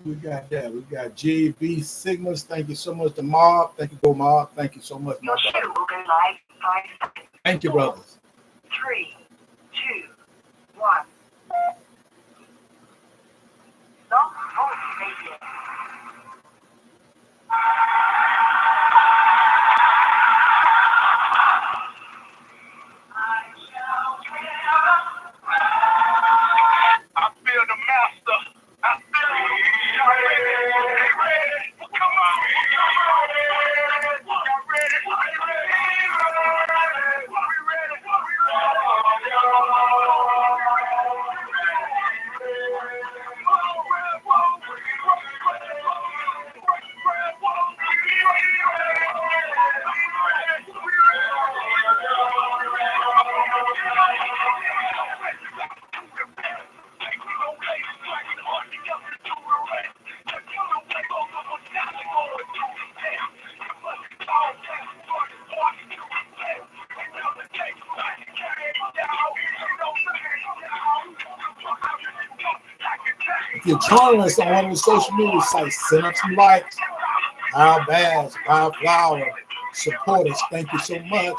We got that. We got JB Signals. Thank you so much to Mob. Thank you, Go Mob. Thank you so much, my Your brother. shoe will go live in 5 seconds. Thank you, brothers. 3, 2, 1. Stop voice radio. I feel the master. I feel him. Y'all ready? They ready? Come on. Y'all ready? If you're joining us on one of the social media sites, send us some likes, our badge, our flower, support us. Thank you so much.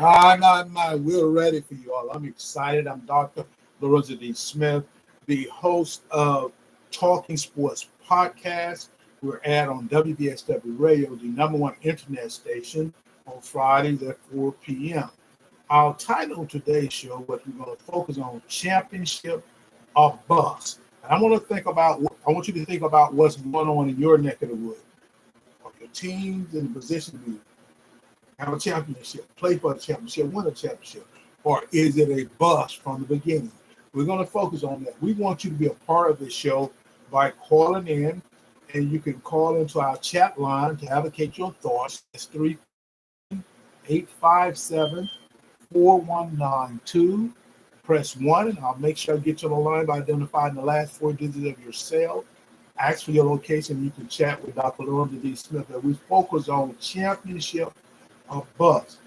Nah. We're ready for you all. I'm excited. I'm Dr. Lorenzo D. Smith, the host of Talking Sports Podcast. We're on WVSW Radio, the #1 internet station, on Fridays at 4 p.m. Our title of today's show, what we're going to focus on, championship or bust. And I want you to think about what's going on in your neck of the woods. Are your teams in the position to be have a championship, play for the championship, win a championship, or is it a bust from the beginning? We're going to focus on that. We want you to be a part of this show by calling in, and you can call into our chat line to advocate your thoughts. It's 3-857-4192. Press 1, and I'll make sure I get you on the line by identifying the last 4 digits of your cell. Ask for your location. You can chat with Dr. Lorenzo D. Smith. And we focus on championship of buzz.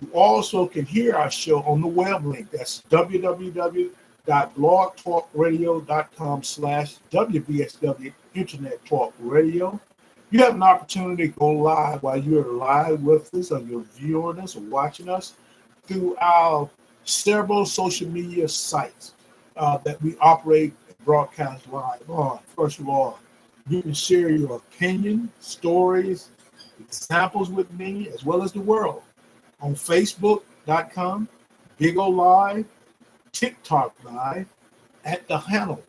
You also can hear our show on the web link. That's www.blogtalkradio.com/WVSW Internet Talk Radio. You have an opportunity to go live while you're live with us, or you're viewing us or watching us through our several social media sites that we operate and broadcast live on. First of all, you can share your opinion, stories, examples with me, as well as the world, on Facebook.com, Big O Live, TikTok Live, at the handle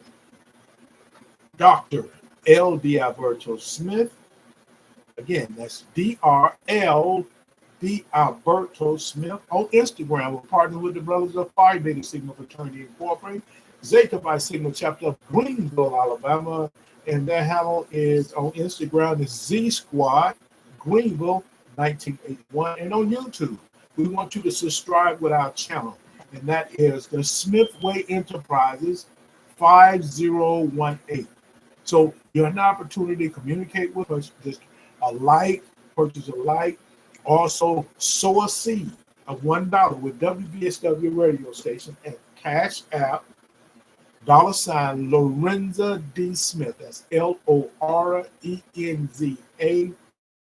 Dr. LDealberto Smith. Again, that's DRL.Alberto Smith. On Instagram, we're partnering with the Brothers of Fire Bathing Signal Fraternity Incorporated, Zeta Phi Signal Chapter of Greenville, Alabama, and their handle is on Instagram is Z Squad Greenville 1981, and on YouTube, we want you to subscribe with our channel, and that is the Smithway Enterprises 5018. So you have an opportunity to communicate with us. Just purchase a like, also sow a seed of $1 with WVSW radio station at Cash App, $ Lorenzo D. Smith. That's LORENZA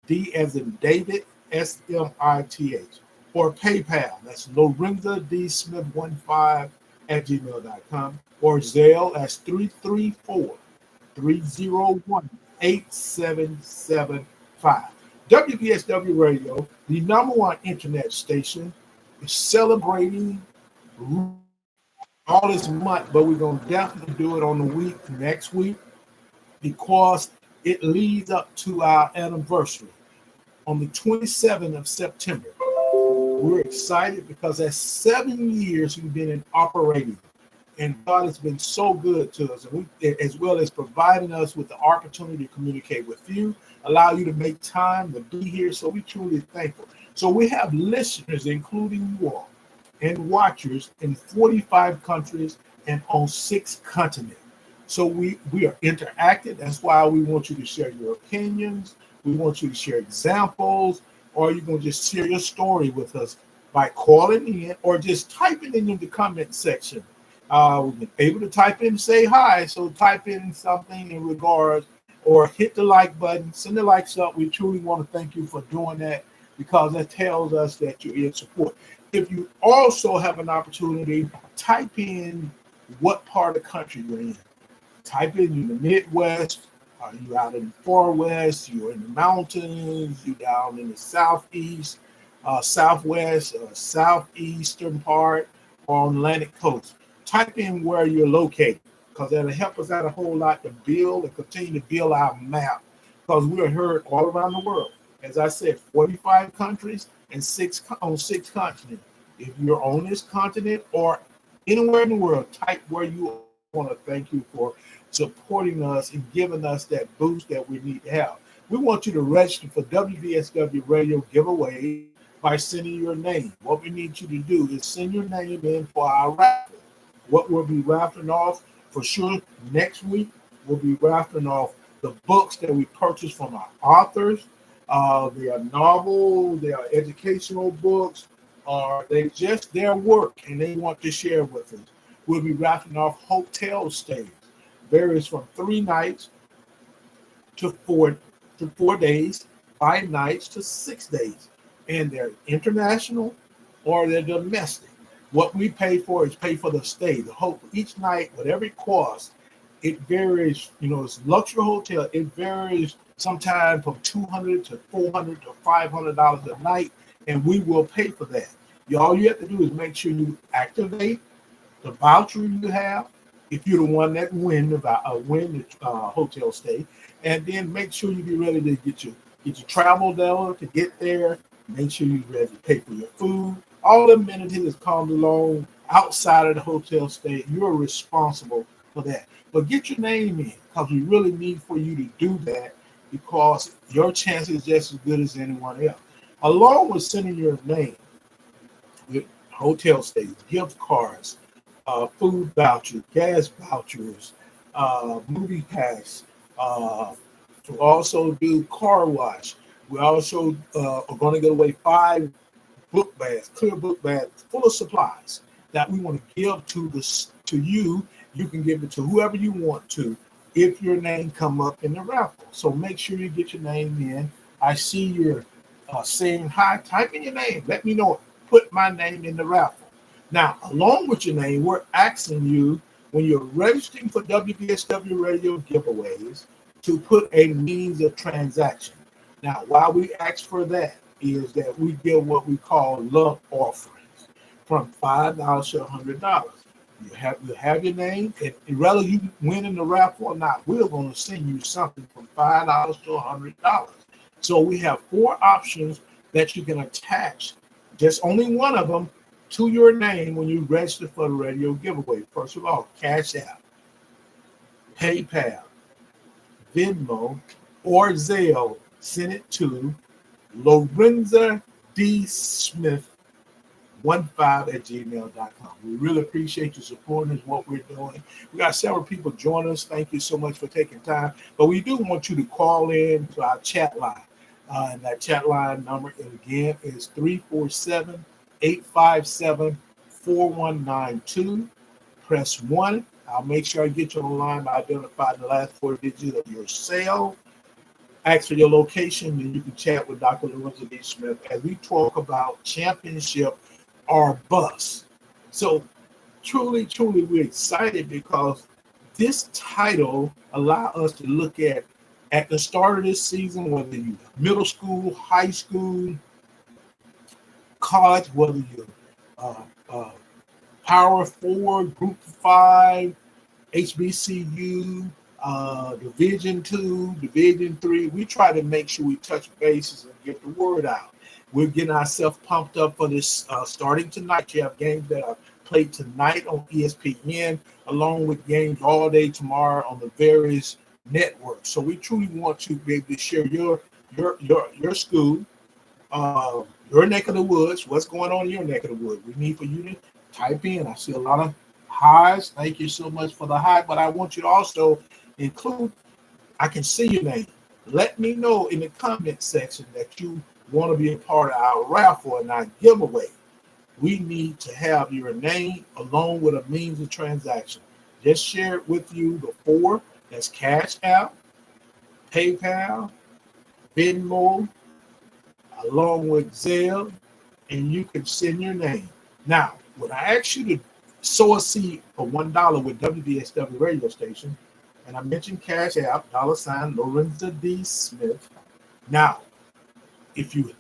D as in David, SMITH, or PayPal. That's Lorenzo D. Smith 15@gmail.com, or Zelle. That's 334-301-8775. WVSW Radio, the #1 internet station, is celebrating all this month, but we're going to definitely do it on the week next week, because it leads up to our anniversary on the 27th of September. We're excited because that's 7 years we've been in operating. And God has been so good to us, and we, as well as providing us with the opportunity to communicate with you, allow you to make time to be here. So we truly thankful. So we have listeners, including you all, and watchers in 45 countries and on 6 continents. So we are interactive. That's why we want you to share your opinions. We want you to share examples, or you're going to just share your story with us by calling in or just typing in the comment section. We've been able to type in, say hi. So type in something in regards, or hit the like button, send the likes up. We truly want to thank you for doing that, because that tells us that you're in support. If you also have an opportunity, type in what part of the country you're in. Type in the Midwest, are you out in the far west, you're in the mountains, you down in the southeast, southwest, southeastern part, or on Atlantic coast. Type in where you're located, because that'll help us out a whole lot to build and continue to build our map, because we're heard all around the world. As I said, 45 countries and 6 continents. If you're on this continent or anywhere in the world, type where you are. I want to thank you for supporting us and giving us that boost that we need to have. We want you to register for WVSW radio giveaway by sending your name. What we need you to do is send your name in for our raffle. What we'll be raffling off for sure next week, we'll be raffling off the books that we purchased from our authors. They are novel, they are educational books, or they just their work and they want to share with us. We'll be raffling off hotel stays, varies from 3 nights to 4 days, 5 nights to 6 days, and they're international or they're domestic. What we pay for is pay for the stay, the hope each night, whatever it costs. It varies, it's luxury hotel. It varies sometimes from $200 to $400 to $500 a night, and we will pay for that. All you have to do is make sure you activate the voucher you have, if you're the one that win the hotel stay, and then make sure you be ready to get your travel down to get there. Make sure you're ready to pay for your food. All the amenities that come along outside of the hotel stay, you're responsible for that. But get your name in, because we really need for you to do that, because your chance is just as good as anyone else. Along with sending your name, with hotel stays, gift cards, food vouchers, gas vouchers, movie pass. We also do car wash. We also are going to give away 5 book bags, clear book bags, full of supplies that we want to give to you. You can give it to whoever you want to if your name come up in the raffle. So make sure you get your name in. I see you're saying hi. Type in your name. Let me know. Put my name in the raffle. Now, along with your name, we're asking you, when you're registering for WVSW radio giveaways, to put a means of transaction. Now, why we ask for that is that we give what we call love offerings from $5 to $100. You have your name, and whether you win in the raffle or not, we're going to send you something from $5 to $100. So we have 4 options that you can attach, just only one of them, to your name when you register for the radio giveaway. First of all, Cash App, PayPal, Venmo, or Zelle. Send it to Lorenza D. Smith 15@gmail.com. We really appreciate your support is what we're doing. We got several people join us. Thank you so much for taking time. But we do want you to call in to our chat line. And that chat line number again is 347-857-4192. Press 1. I'll make sure I get you on the line by identifying the last 4 digits of your cell. Ask for your location, and you can chat with Dr. Lorenza D. Smith as we talk about championship or bust. So truly, we're excited because this title allows us to look at the start of this season, whether you're middle school, high school, college, whether you're Power 4, Group 5, HBCU, Division 2, Division 3. We try to make sure we touch bases and get the word out. We're getting ourselves pumped up for this starting tonight. You have games that are played tonight on ESPN, along with games all day tomorrow on the various networks. So we truly want to be able to share your school, your neck of the woods, what's going on in your neck of the woods. We need for you to type in. I see a lot of highs. Thank you so much for the high, but I want you to also include, I can see your name. Let me know in the comment section that you want to be a part of our raffle and our giveaway. We need to have your name along with a means of transaction. Just share it with you the four. That's Cash App, PayPal, Venmo, along with Zelle, and you can send your name. Now, when I ask you to sow a seed for $1 with WVSW radio station, and I mentioned Cash App, $ Lorenzo D. Smith. Now, if you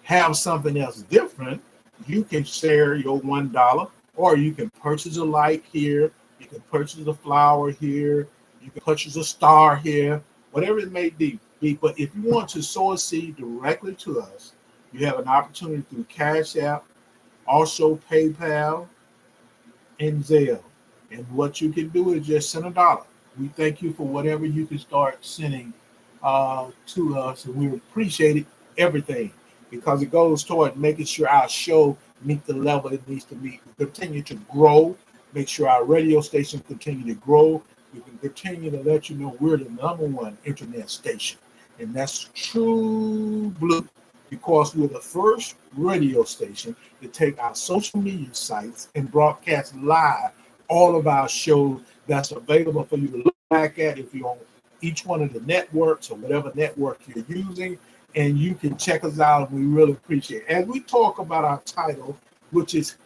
have something else different, you can share your $1, or you can purchase a light here, you can purchase a flower here, you can purchase a star here, whatever it may be. But if you want to sow a seed directly to us, you have an opportunity through Cash App, also PayPal, and Zelle. And what you can do is just send $1. We thank you for whatever you can start sending to us, and we appreciate everything, because it goes toward making sure our show meet the level it needs to meet. We continue to grow, make sure our radio station continue to grow. We can continue to let you know we're the #1 internet station, and that's true blue, because we're the first radio station to take our social media sites and broadcast live all of our shows. That's available for you to look back at if you're on each one of the networks or whatever network you're using, and you can check us out, and we really appreciate it. As we talk about our title, which is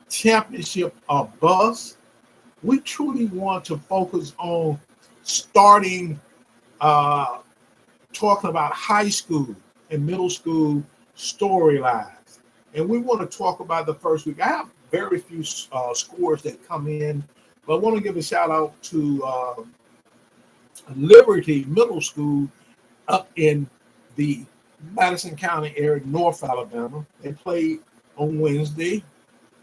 Championship or Bust, we truly want to focus on starting talking about high school and middle school storylines. And we want to talk about the first week. I have very few scores that come in, but I want to give a shout out to Liberty Middle School up in the Madison County area, North Alabama. They played on Wednesday.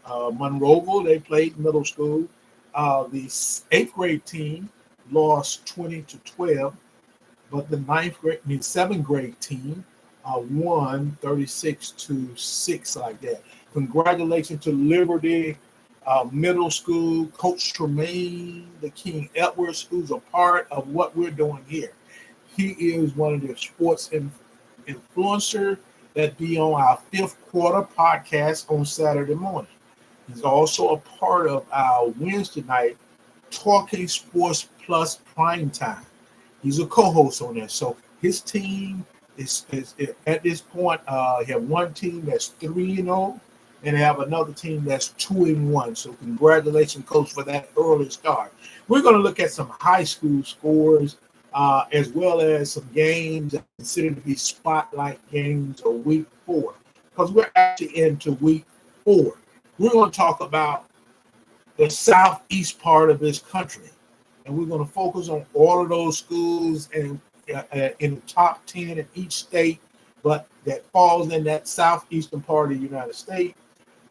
Monroeville, they played middle school. The 8th grade team lost 20-12, but the 7th grade team won 36-6, like that. Congratulations to Liberty Middle School, Coach Tremaine, the King Edwards, who's a part of what we're doing here. He is one of the sports influencers that be on our 5th quarter podcast on Saturday morning. He's also a part of our Wednesday night Talking Sports Plus Prime Time. He's a co-host on that. So his team is at this point, he have one team that's 3-0, and they have another team that's 2-1. So congratulations, Coach, for that early start. We're going to look at some high school scores, as well as some games that are considered to be spotlight games of week 4, because we're actually into week 4. We're going to talk about the southeast part of this country, and we're going to focus on all of those schools and in the top 10 in each state, but that falls in that southeastern part of the United States,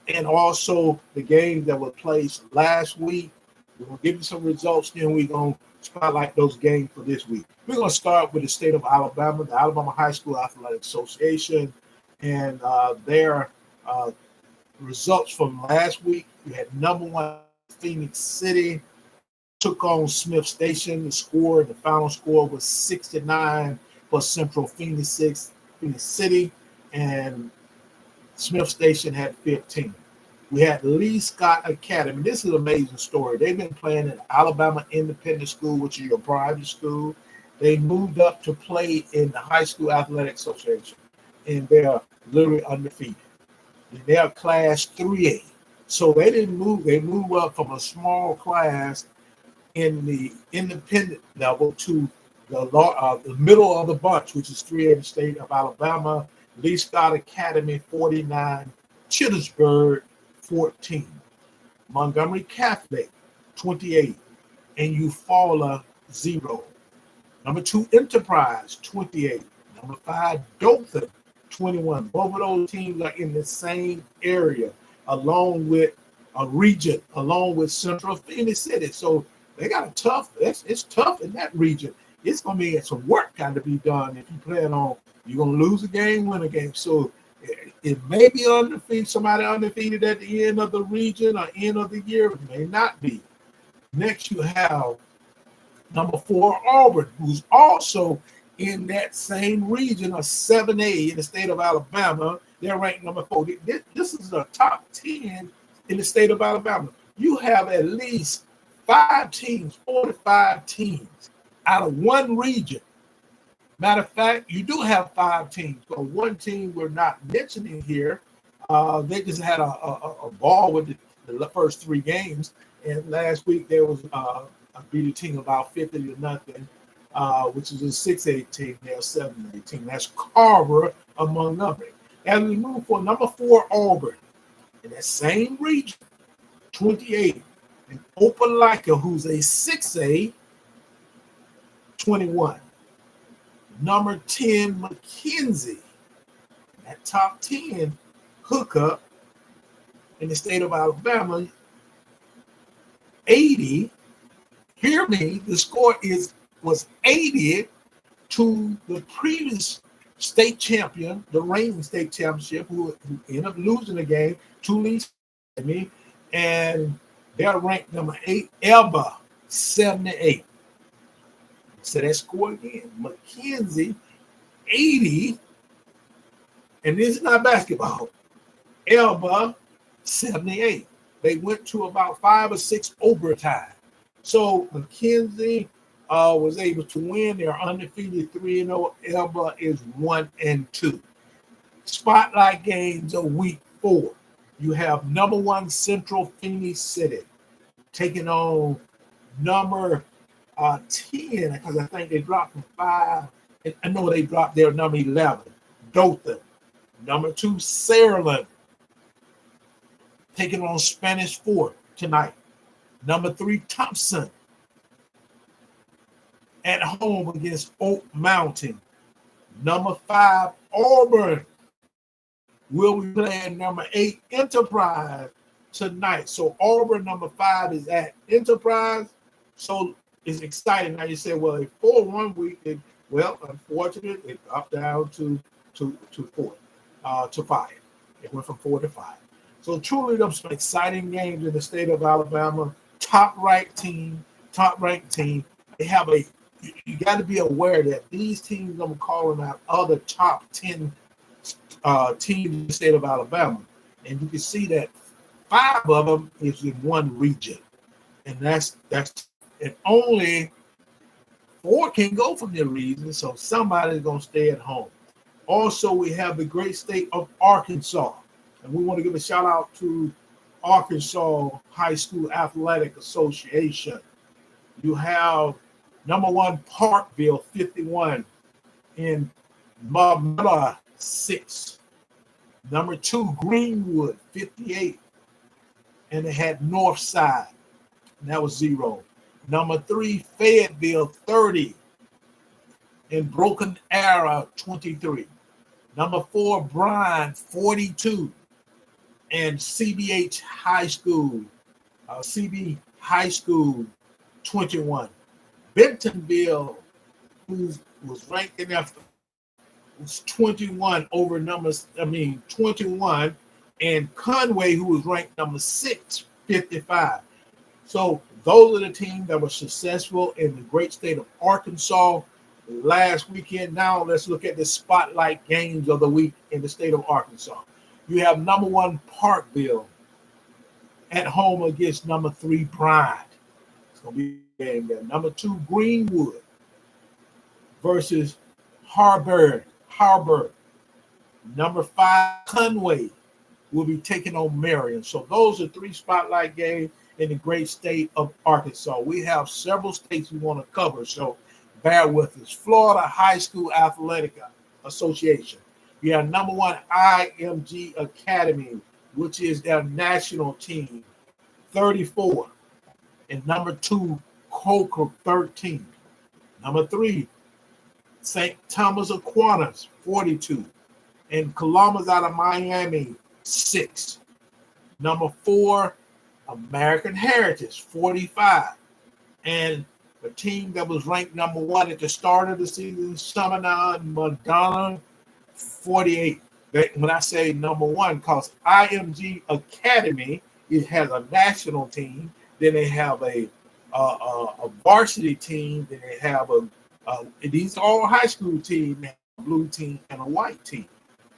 and also the games that were played last week. We're going to give you some results, then we're going to spotlight those games for this week. We're going to start with the state of Alabama, the Alabama High School Athletic Association, and their results from last week. We had #1 Phoenix City took on Smith Station. The final score was 69 for Central Phoenix City, and Smith Station had 15. We had Lee Scott Academy. This is an amazing story. They've been playing at Alabama Independent School, which is your private school. They moved up to play in the High School Athletic Association, and they are literally undefeated. They are class 3A. So they didn't move. They moved up from a small class in the independent level to the middle of the bunch, which is 3A in the state of Alabama. Lee Scott Academy 49, Chittersburg 14, Montgomery Catholic 28, and Eufaula 0. #2 Enterprise 28, #5 Dothan 21. Both of those teams are in the same area, along with a region, along with Central Phoenix City. So they got a tough. It's tough in that region. It's gonna be some work got to be done if you plan on you're gonna lose a game, win a game. So it may be undefeated, somebody undefeated at the end of the region or end of the year. It may not be. Next, you have number 4 Auburn, who's also in that same region of 7A in the state of Alabama. They're ranked number 4. This is the top 10 in the state of Alabama. You have at least 5 teams, 45 teams out of one region. Matter of fact, you do have 5 teams, but one team we're not mentioning here. They just had a ball with the first 3 games, and last week there was a beat a team about 50-0, which is a 6A team. They're a 7A team. That's Carver, among others. As we move for number 4 Auburn, in that same region, 28, and Opelika, who's a 6A, 21. Number 10, McKenzie, that top 10 hookup in the state of Alabama, 80. Hear me, the score was 80 to the previous state champion, the reigning state championship, who ended up losing the game to Lee, and they're ranked number 8, Elba, 78. So that score again, McKenzie, 80, and this is not basketball. Elba, 78. They went to about 5 or 6 overtime. So McKenzie was able to win. They're undefeated 3-0. Elba is 1-2. Spotlight games of week 4. You have number 1 Central Phoenix City taking on number 10, because I think they dropped from 5. I know they dropped their number 11, Dothan. Number 2, Saraland, taking on Spanish Fort tonight. Number 3, Thompson, at home against Oak Mountain. Number 5, Auburn will be playing number 8, Enterprise, tonight. So Auburn, number 5, is at Enterprise. So it's exciting. Now you say, well, a 4-1 week, unfortunately, it dropped down to 5. It went from 4 to 5. So truly, some exciting games in the state of Alabama. Top-ranked team. They have you got to be aware that these teams, I'm calling out other top 10 teams in the state of Alabama. And you can see that 5 of them is in one region. And that's and only 4 can go from their region, so somebody's going to stay at home. Also, we have the great state of Arkansas. And we want to give a shout out to Arkansas High School Athletic Association. You have number 1 Parkville, 51, in Marmella, 6. Number 2 Greenwood, 58, and they had Northside, and that was 0. Number 3 Fayetteville, 30, and Broken Arrow, 23. Number 4 Bryan, 42, and CB High School, 21. Bentonville, who was ranked in F, was 21 over 21, and Conway, who was ranked number 6, 55. So those are the teams that were successful in the great state of Arkansas last weekend. Now let's look at the spotlight games of the week in the state of Arkansas. You have number 1 Parkville at home against number 3 Bryan. It's going to be a game there. Number 2 Greenwood versus Harbor. Number 5 Conway will be taking on Marion. So those are 3 spotlight games in the great state of Arkansas. We have several states we want to cover, so bear with us. Florida High School Athletic Association. You have number 1 IMG Academy, which is their national team, 34. And number 2 Coker, 13. Number 3 St. Thomas Aquinas, 42. And Columbus out of Miami, 6. Number 4, American Heritage, 45. And the team that was ranked number 1 at the start of the season, Summernon Madonna, 48. When I say number 1, because IMG Academy, it has a national team, then they have a varsity team, then they have these are all high school teams, a blue team and a white team.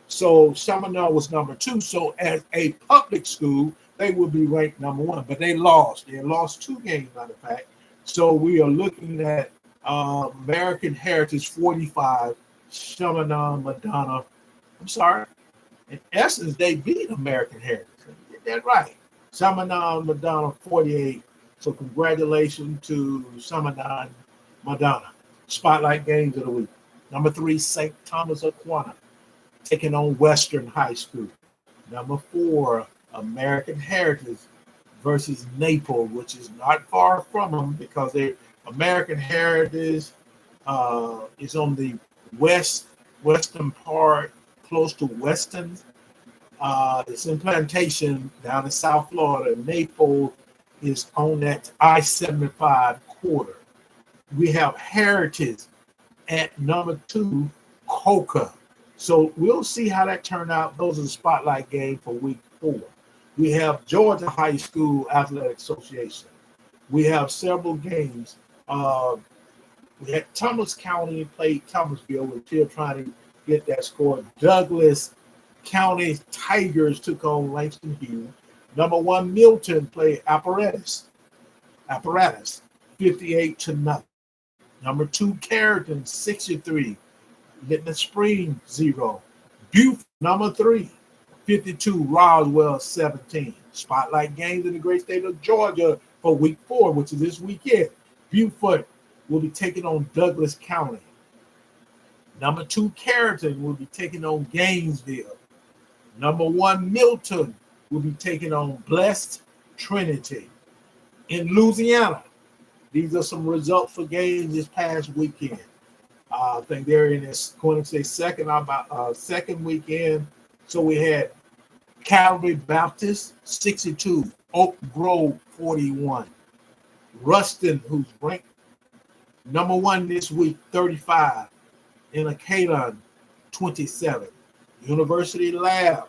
So Summernon was number 2. So as a public school, they would be ranked number 1, but they lost. They lost 2 games, matter of fact. So we are looking at American Heritage 45, Summernon Madonna. I'm sorry. In essence, they beat American Heritage. Get that right. Summernon Madonna 48. So congratulations to Summernon Madonna. Spotlight games of the week. Number 3, St. Thomas Aquinas, taking on Western High School. Number 4, American Heritage versus Naples, which is not far from them because American Heritage is on the western part, close to Weston. It's in Plantation down in South Florida. Naples is on that I-75 quarter. We have Heritage at number 2, Coca. So we'll see how that turned out. Those are the spotlight games for week 4. We have Georgia High School Athletic Association. We have several games. We had Thomas County played Thomasville. We're still trying to get that score. Douglas County Tigers took on Langston Hughes. Number 1, Milton played Apparatus, 58-0. Number 2, Carrollton, 63. Getting Spring, 0. Buford, number 3, 52. Roswell, 17. Spotlight games in the great state of Georgia for week 4, which is this weekend. Buford will be taking on Douglas County. Number 2, Carrollton will be taking on Gainesville. Number 1, Milton will be taking on Blessed Trinity. In Louisiana, these are some results for games this past weekend. I think they're in this, going to say second weekend. So we had Calvary Baptist, 62. Oak Grove, 41. Ruston, who's ranked number 1 this week, 35. And Acadon, 27. University Lab,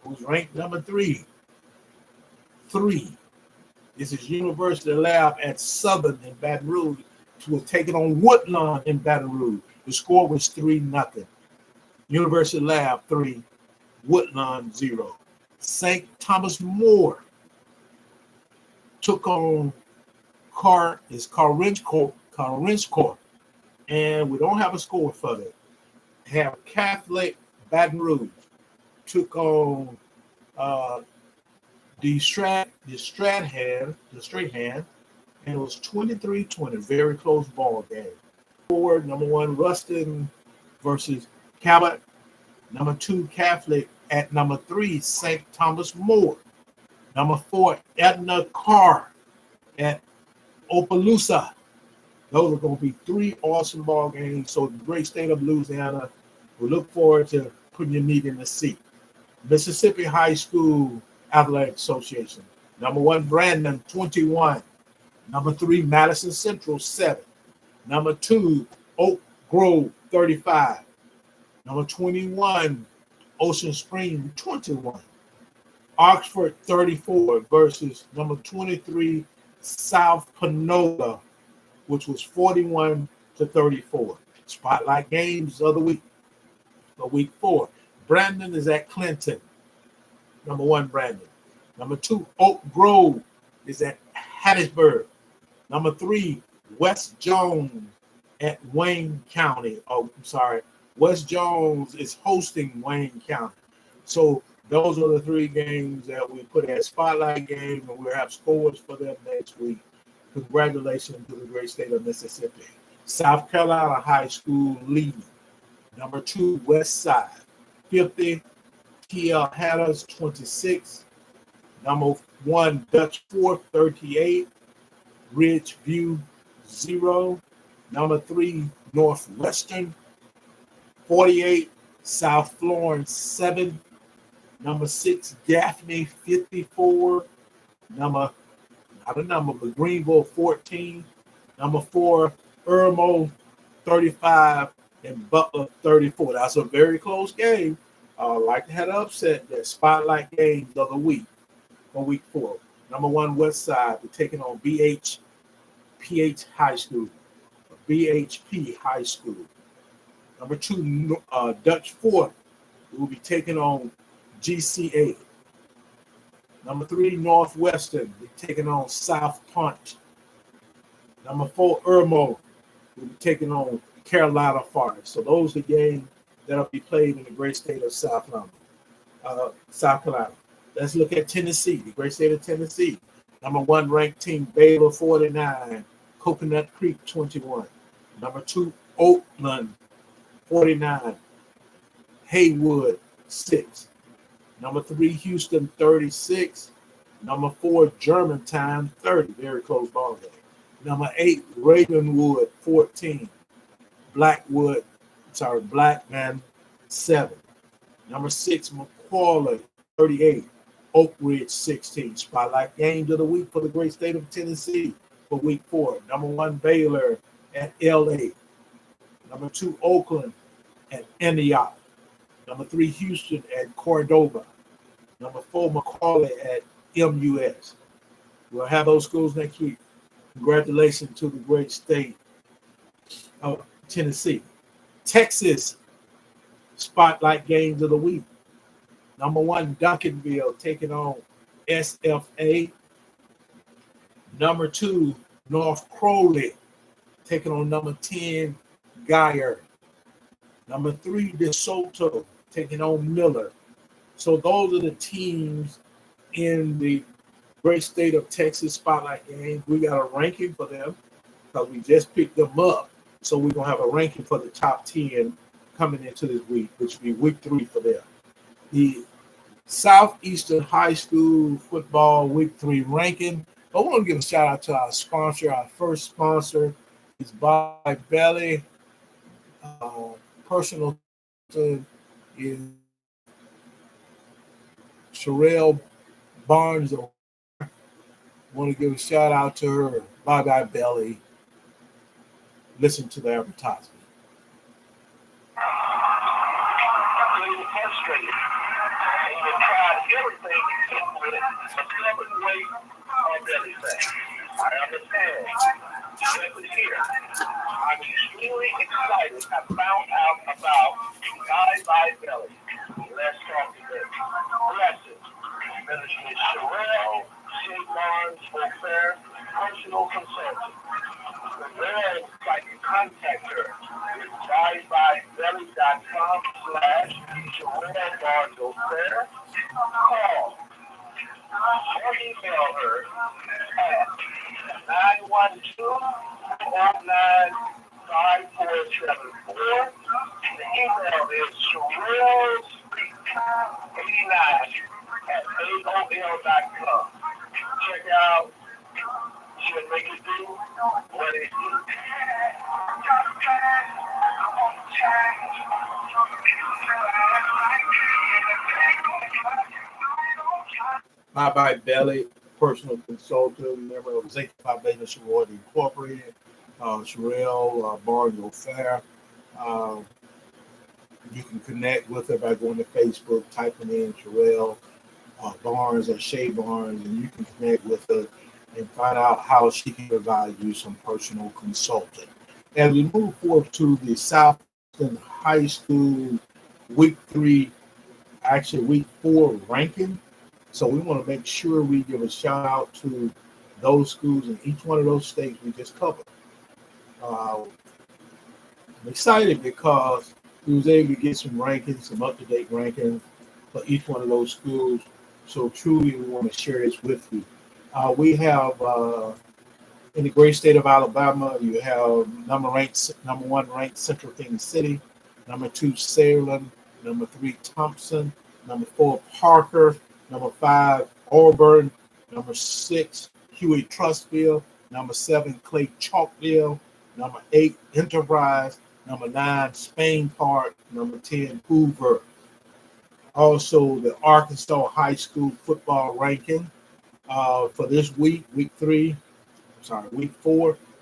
who's ranked number 3. This is University Lab at Southern in Baton Rouge. Was taking on Woodlawn in Baton Rouge. The score was 3-0. University Lab 3, Woodlawn 0. St. Thomas More took on Carinthcorp, and we don't have a score for that. Have Catholic Baton Rouge took on the Strahan, and it was 23-20, very close ball game. Forward, number 1, Ruston versus Cabot. Number 2, Catholic at number 3, St. Thomas More. Number 4, Edna Carr at Opelousas. Those are going to be 3 awesome ball games. So the great state of Louisiana, we look forward to putting your meat in the seat. Mississippi High School Athletic Association. Number 1, Brandon, 21. Number 3, Madison Central, 7. Number 2, Oak Grove, 35. Number 21, Ocean Spring, 21. Oxford, 34 versus number 23, South Panola, which was 41-34. Spotlight games of the week for week 4. Brandon is at Clinton. Number 1, Brandon. Number 2, Oak Grove is at Hattiesburg. Number 3, West Jones at Wayne County. West Jones is hosting Wayne County. So those are the 3 games that we put as spotlight games, and we'll have scores for them next week. Congratulations to the great state of Mississippi. South Carolina High School leading. Number 2, West Side, 50. TL Hatters, 26. Number 1, Dutch Fork, 38. Ridge View, 0. Number 3, Northwestern, 48. South Florence 7. Number 6, Gaffney 54. Not a number, but Greenville 14. Number 4, Irmo 35, and Butler 34. That's a very close game. Like to have an upset there. Spotlight games of the week for week 4. Number 1, West Side. We're taking on BHP High School. BHP High School. Number 2, Dutch Fort. We'll be taking on GCA. Number 3, Northwestern. We're taking on South Punch. Number 4, Irmo. We'll be taking on Carolina Forest. So those are the games that will be played in the great state of South Carolina. Let's look at Tennessee, the great state of Tennessee. Number 1 ranked team, Baylor 49, Coconut Creek 21. Number 2, Oakland 49, Haywood 6. Number 3, Houston 36. Number 4, Germantown 30. Very close ball game. Number 8, Ravenwood 14. Blackman 7. Number 6, McCullough 38. Oak Ridge 16. Spotlight games of the week for the great state of Tennessee for week 4. Number 1, Baylor at LA. Number 2, Oakland at Antioch. Number 3, Houston at Cordova. Number 4, McCullough at MUS. We'll have those schools next week. Congratulations to the great state of Tennessee. Texas, spotlight games of the week. Number 1, Duncanville taking on SFA. Number 2, North Crowley taking on number 10, Geyer. Number 3, DeSoto taking on Miller. So those are the teams in the great state of Texas spotlight games. We got a ranking for them because we just picked them up. So we're going to have a ranking for the top 10 coming into this week, which will be week 3 for them. The Southeastern High School football week 3 ranking. I want to give a shout out to our sponsor. Our first sponsor is by Belly. Personal is Sherelle Barnes. I want to give a shout out to her. Bye Belly. Listen to the advertisement. They've tried everything with it. A 7-way on belly fat. I understand. Exactly here. I'm extremely excited. I found out about Bye Belly. Let's talk to them. Blessed. Minister Sherelle Barnes O'Fair, personal consultant. The website to contact her is buyebelly.com/Sherelle Barnes O'Fair. Call or email her at 912-09-5474. The email is SherelleSpeak89@AOL.com. Check out. She'll make it do what it do. Bye Belly, personal consultant, member of Zinc Foundation Sorority Incorporated. Sherelle Barnes O'Fair. You can connect with her by going to Facebook, typing in Sherelle Barnes or Shay Barnes, and you can connect with her and find out how she can provide you some personal consulting. As we move forward to the Southern High School week 4 ranking. So we want to make sure we give a shout out to those schools in each one of those states we just covered. I'm excited because we was able to get some rankings, some up-to-date rankings for each one of those schools. So truly, we want to share this with you. We have in the great state of Alabama, you have number 1 ranked Central Kansas City, number 2 Salem, number 3 Thompson, number 4 Parker, number 5 Auburn, number 6 Huey-Trussville, number 7 Clay Chalkville, number 8 Enterprise, Number 9, Spain Park. Number 10, Hoover. Also, the Arkansas High School football ranking for this week, week 4,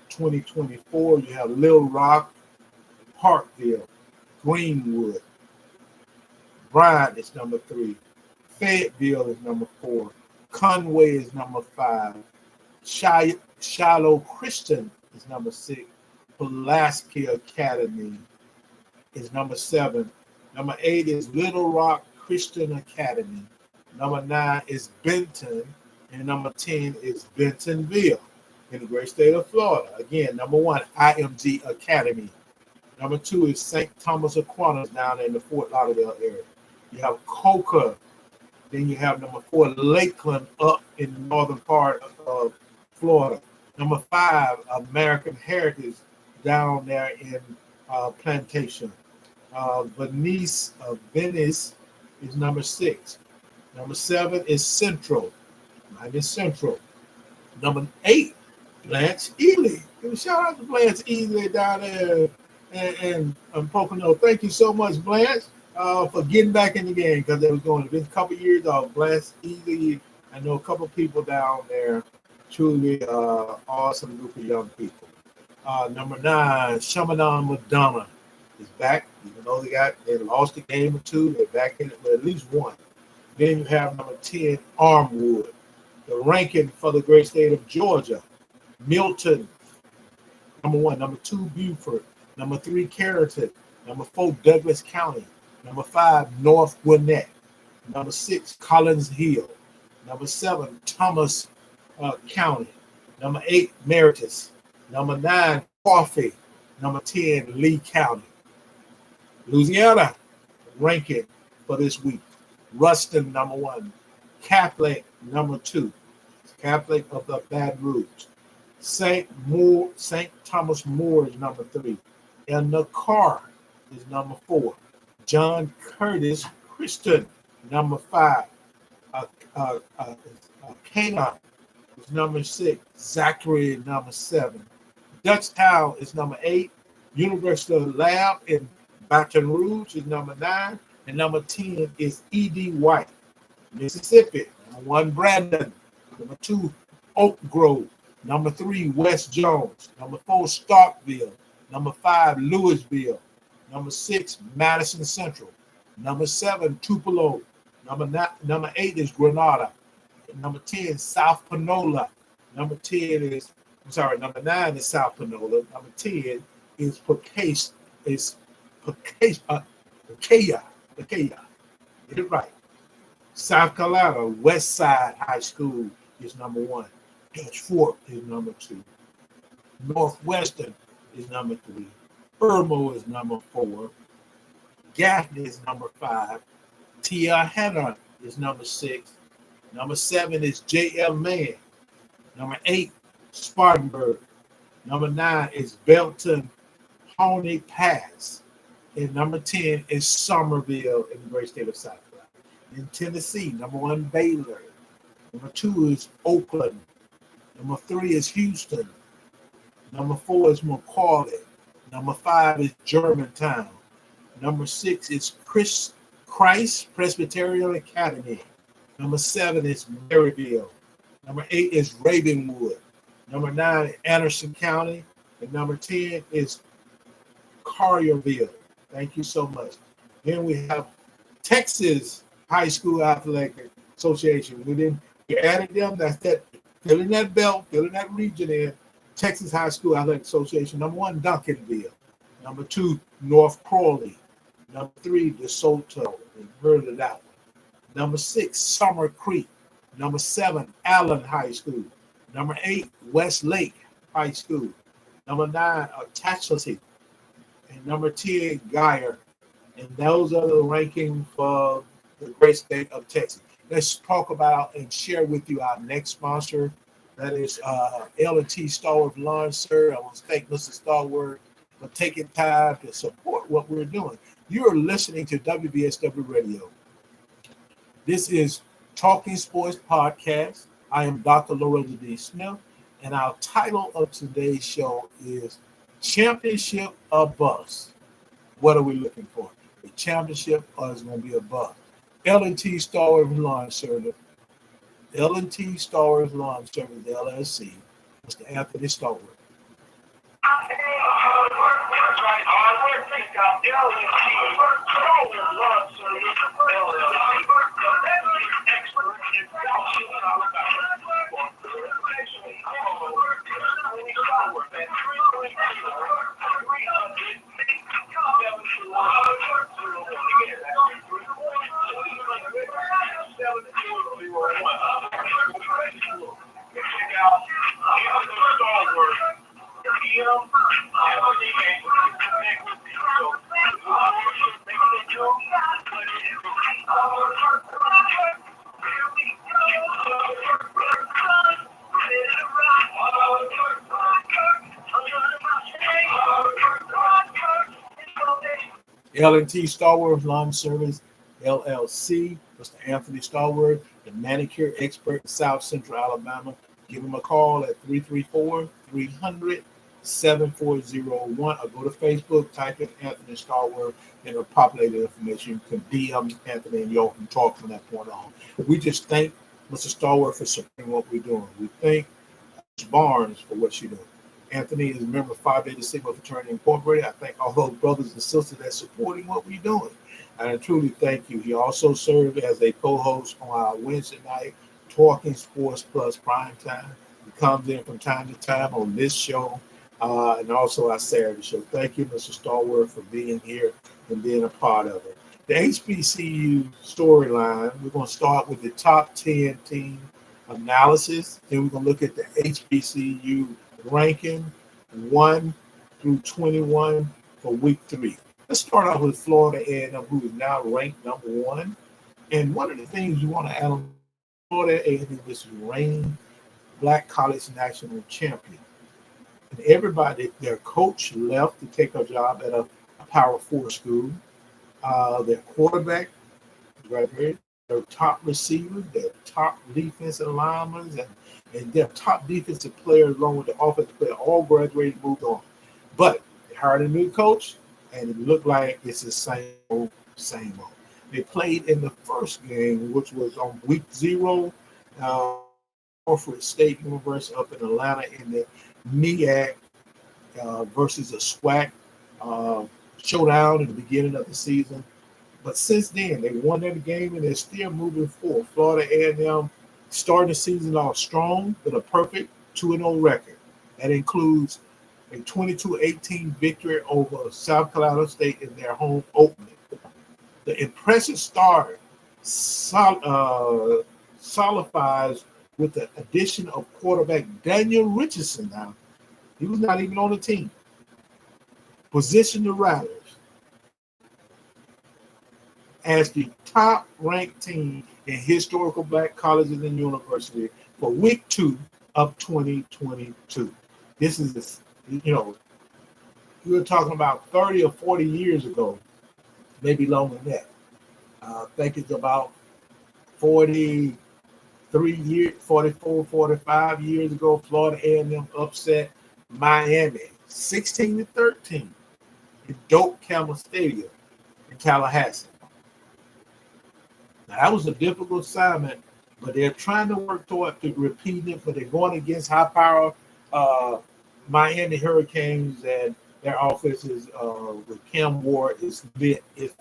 2024. You have Little Rock, Parkville, Greenwood. Bryant is number 3. Fayetteville is number 4. Conway is number 5. Shiloh Christian is number 6. Pulaski Academy is number 7. Number 8 is Little Rock Christian Academy. Number 9 is Benton. And number 10 is Bentonville in the great state of Florida. Again, number 1, IMG Academy. Number 2 is St. Thomas Aquinas down in the Fort Lauderdale area. You have Coca. Then you have number 4, Lakeland up in the northern part of Florida. Number 5, American Heritage down there in Plantation. Venice is number 6. Number 7 is Central. Number 8, Blanche Ely. Give a shout out to Blanche Ely down there and Pocono. Thank you so much, Blanche, for getting back in the game, because it was going to be a couple years off. Blanche Ely, I know a couple people down there, truly awesome group of young people. Number 9, Chaminade Madonna is back, even though they lost a game or two. They're back in it with at least one. Then you have number 10, Armwood. The ranking for the great state of Georgia, Milton, number 1. Number 2, Beaufort. Number 3, Carrollton. Number 4, Douglas County. Number 5, North Gwinnett. Number 6, Collins Hill. Number 7, Thomas County. Number 8, Meritus. Number 9, Coffee. Number 10, Lee County. Louisiana ranking for this week. Ruston, number 1. Catholic, number 2. Catholic of the Baton Rouge. St. Thomas More is number 3. And the Car is number 4. John Curtis Christian, number 5. Cana is number 6. Zachary, number 7. Dutchtown is number 8. University Lab in Baton Rouge is number 9. And number 10 is E.D. White, Mississippi. Number 1, Brandon. Number 2, Oak Grove. Number 3, West Jones. Number 4, Starkville. Number 5, Louisville. Number 6, Madison Central. Number 7, Tupelo. Number 8 is Grenada. And number 10, South Panola. Number 9 is South Panola. Number 10 is Pocaya. Get it right. South Carolina, West Side High School is number 1. Dutch Fork is number 2. Northwestern is number 3. Irmo is number 4. Gaffney is number 5. Tia Hanna is number 6. Number 7 is J.L. Mann. Number 8, Spartanburg. Number 9 is Belton Pawnee Pass. And number 10 is Somerville in the great state of South Carolina. In Tennessee, number 1, Baylor. Number 2 is Oakland. Number 3 is Houston. Number 4 is McCarty. Number 5 is Germantown. Number 6 is Christ Presbyterian Academy. Number 7 is Maryville. Number 8 is Ravenwood. Number 9 is Anderson County. And number 10 is Collierville. Thank you so much. Then we have Texas High School Athletic Association. We added them. That's that, filling that belt, filling that region in. Texas High School Athletic Association. Number 1, Duncanville. Number 2, North Crawley. Number 3, DeSoto. We've heard of that one. Number 6, Summer Creek. Number 7, Allen High School. Number 8, Westlake High School. Number 9, Attachity. And number 10, Geyer. And those are the ranking for the great state of Texas. Let's talk about and share with you our next sponsor. That is L&T Starward Lawn, sir. I want to thank Mr. Starward for taking time to support what we're doing. You are listening to WVSW Radio. This is Talking Sports Podcast. I am Dr. Lorenzo D. Smith, and our title of today's show is Championship or Bust. What are we looking for? A championship or is it going to be a buck? L&T Stallworth Lawn Service, L&T Stallworth Lawn Service, LLC, Mr. Anthony Stallworth. L&T Stallworth Lawn Service, LLC, Mr. Anthony Stallworth, the manicure expert in South Central Alabama. Give him a call at 334-300-7401 or go to Facebook, type in Anthony Stallworth, and it'll populate the information. You can DM Anthony and y'all can talk from that point on. We just thank Mr. Stallworth for supporting what we're doing. We thank Ms. Barnes for what she's doing. Anthony is a member of Phi Beta Sigma Fraternity Incorporated. I thank all those brothers and sisters that are supporting what we're doing. And I truly thank you. He also served as a co-host on our Wednesday night Talking Sports Plus Prime Time. He comes in from time to time on this show and also our Saturday show. Thank you, Mr. Stallworth, for being here and being a part of it. The HBCU storyline, we're going to start with the top 10 team analysis. Then we're going to look at the HBCU ranking 1 through 21 for week 3. Let's start off with Florida A&M, who is now ranked number 1. And one of the things you want to add on Florida A&M is reigning Black College National Champion. And everybody, their coach left to take a job at a Power 4 school. Their quarterback graduated. Their top receivers, their top defensive linemen, and their top defensive players, along with the offensive player, all graduated, moved on. But they hired a new coach, and it looked like it's the same old, same old. They played in the first game, which was on week 0, Norfolk State University up in Atlanta in the MEAC versus a SWAC showdown at the beginning of the season. But since then, they won that game, and they're still moving forward. Florida A&M starting the season off strong with a perfect 2-0 record. That includes a 22-18 victory over South Carolina State in their home opening. The impressive start solidifies with the addition of quarterback Daniel Richardson. Now, he was not even on the team. Position the Riders as the top-ranked team in historical Black colleges and universities for week 2 of 2022. This is, we were talking about 30 or 40 years ago, maybe longer than that. I think it's about 43 years, 44, 45 years ago, Florida A&M upset Miami 16-13 in Doak Campbell Stadium in Tallahassee. Now, that was a difficult assignment, but they're trying to work toward to repeat it, but they're going against high-power Miami Hurricanes, and their offenses with Cam Ward is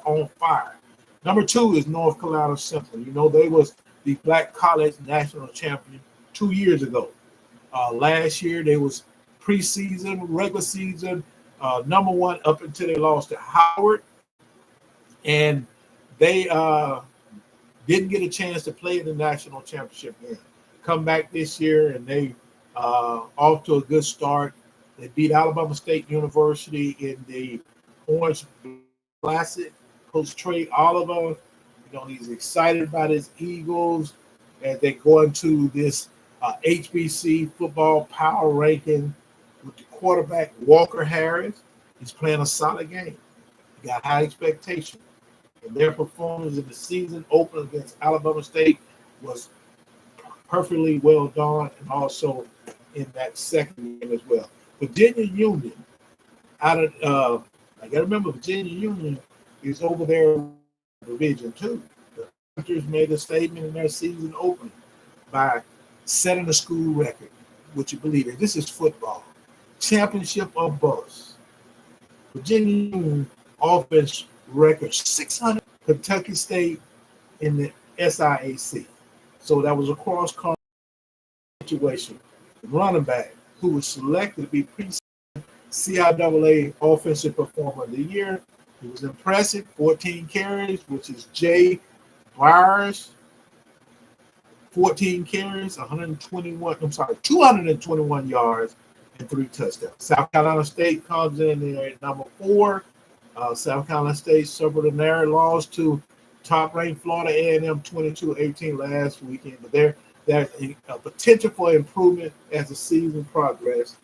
on fire. Number 2 is North Carolina Central. They was the Black College National Champion 2 years ago. Last year, they was preseason, regular season, number 1 up until they lost to Howard. And they didn't get a chance to play in the national championship game. Come back this year, and they off to a good start. They beat Alabama State University in the Orange Classic. Coach Trey Oliver, he's excited about his Eagles as they go into this HBC football power ranking with the quarterback Walker Harris. He's playing a solid game. He got high expectations. And their performance in the season opener against Alabama State was perfectly well done, and also in that second game as well. Virginia Union, out of I got to remember, Virginia Union is over there in Division Two. The Hunters made a statement in their season opening by setting a school record. Would you believe it? This is football. Championship or bust. Virginia Union offense record 600. Kentucky State in the SIAC. So that was a cross-country situation. The running back who was selected to be preseason CIAA Offensive Performer of the Year. He was impressive, 14 carries, which is Jay Byers. 14 carries, 221 yards, and 3 touchdowns. South Carolina State comes in there at number 4. South Carolina State suffered a narrow loss to top-ranked Florida A&M 22-18 last weekend, but there's a potential for improvement as the season progresses.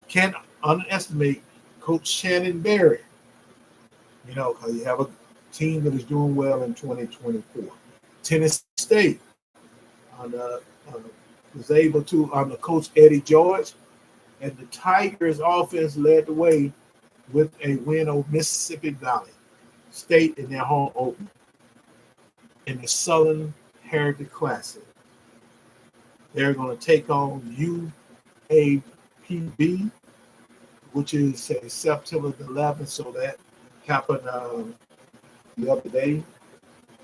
Can't underestimate Coach Shannon Berry, because you have a team that is doing well in 2024. Tennessee State was able to, under Coach Eddie George, and the Tigers offense led the way with a win over Mississippi Valley State in their home opener in the Southern Heritage Classic. They're going to take on UAPB, which is September 11th, so that happened the other day.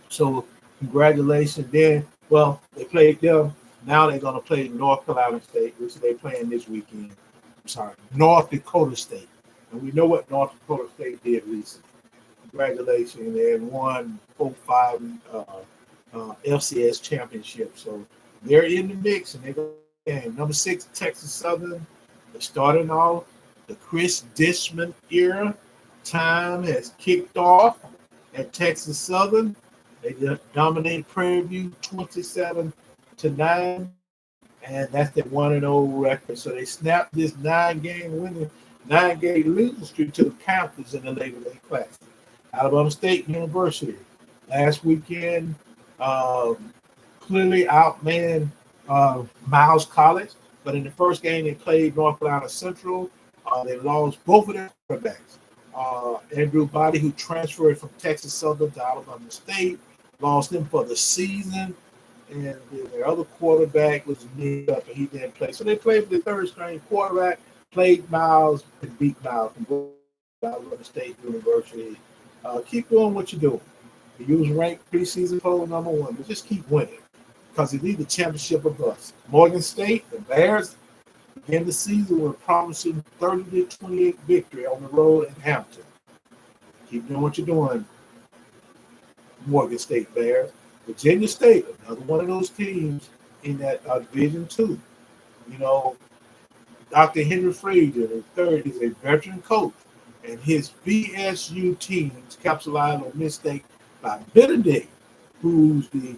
So congratulations. Then, they played them. Now they're going to play North Carolina State, which they're playing this weekend. North Dakota State. And we know what North Dakota State did recently. Congratulations. They had won 4-5 FCS championship. So they're in the mix, and they're going to number 6, Texas Southern. They're starting off the Chris Dishman era. Time has kicked off at Texas Southern. They dominated Prairie View 27-9, and that's their 1-0 record. So they snapped this 9-game losing streak to the Panthers in the Labor Day Classic. Alabama State University last weekend clearly outmanned Miles College, but in the first game they played North Carolina Central. They lost both of their quarterbacks. Andrew Body, who transferred from Texas Southern to Alabama State, lost him for the season, and their other quarterback was knee up and he didn't play. So they played with the third-string quarterback, played Miles, and beat Miles from Alabama State University. Keep doing what you're doing. You was ranked preseason poll number 1, but just keep winning because you need the championship or bust. Morgan State, the Bears, began the season with a promising 30-28 victory on the road in Hampton. Keep doing what you're doing, Morgan State Bears. Virginia State, another one of those teams in that Division 2. Dr. Henry Frazier, the third, is a veteran coach, and his VSU teams capitalized on mistake by Benedict, who's the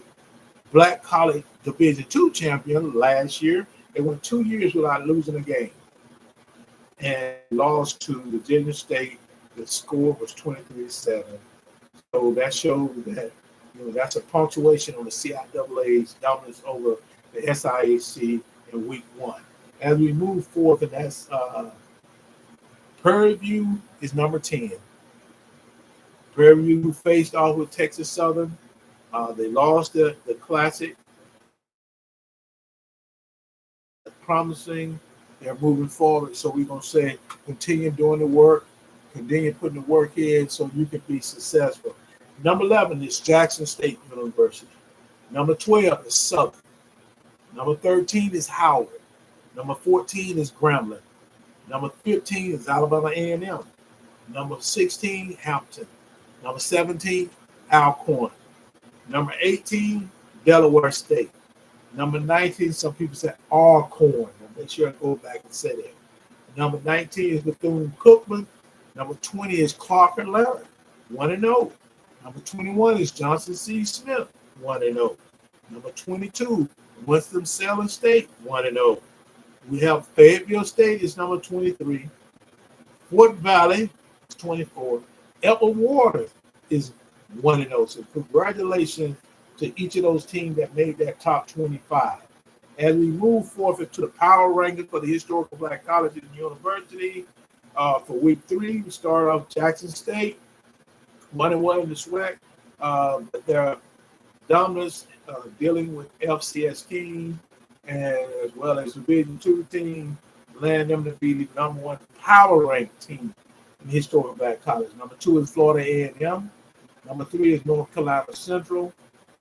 Black College Division 2 champion last year. They went 2 years without losing a game and lost to Virginia State. The score was 23-7. So that shows that that's a punctuation on the CIAA's dominance over the SIAC in week 1. As we move forward, and that's Prairie View is number 10. Prairie View faced off with Texas Southern. They lost the Classic. Promising. They're moving forward. So we're going to say continue doing the work, continue putting the work in so you can be successful. Number 11 is Jackson State University. Number 12 is Southern. Number 13 is Howard. Number 14 is Grambling. Number 15 is Alabama A&M. Number 16, Hampton. Number 17, Alcorn. Number 18, Delaware State. Number 19, some people say Alcorn. Make sure I go back and say that. Number 19 is Bethune-Cookman. Number 20 is Clark and Larry, 1-0. Number 21 is Johnson C. Smith, 1-0. Number 22, Winston-Salem State, 1-0. We have Fayetteville State is number 23. Fort Valley is 24. Edward Waters is 1-0. So congratulations to each of those teams that made that top 25. As we move forward to the power ranking for the historical Black colleges and university, For week 3, we start off Jackson State, 1-1 in the SWAC. But their dominance dealing with FCS team and as well as Division II team, land them to be the number 1 power ranked team in historic Black College. Number 2 is Florida A&M. Number 3 is North Carolina Central.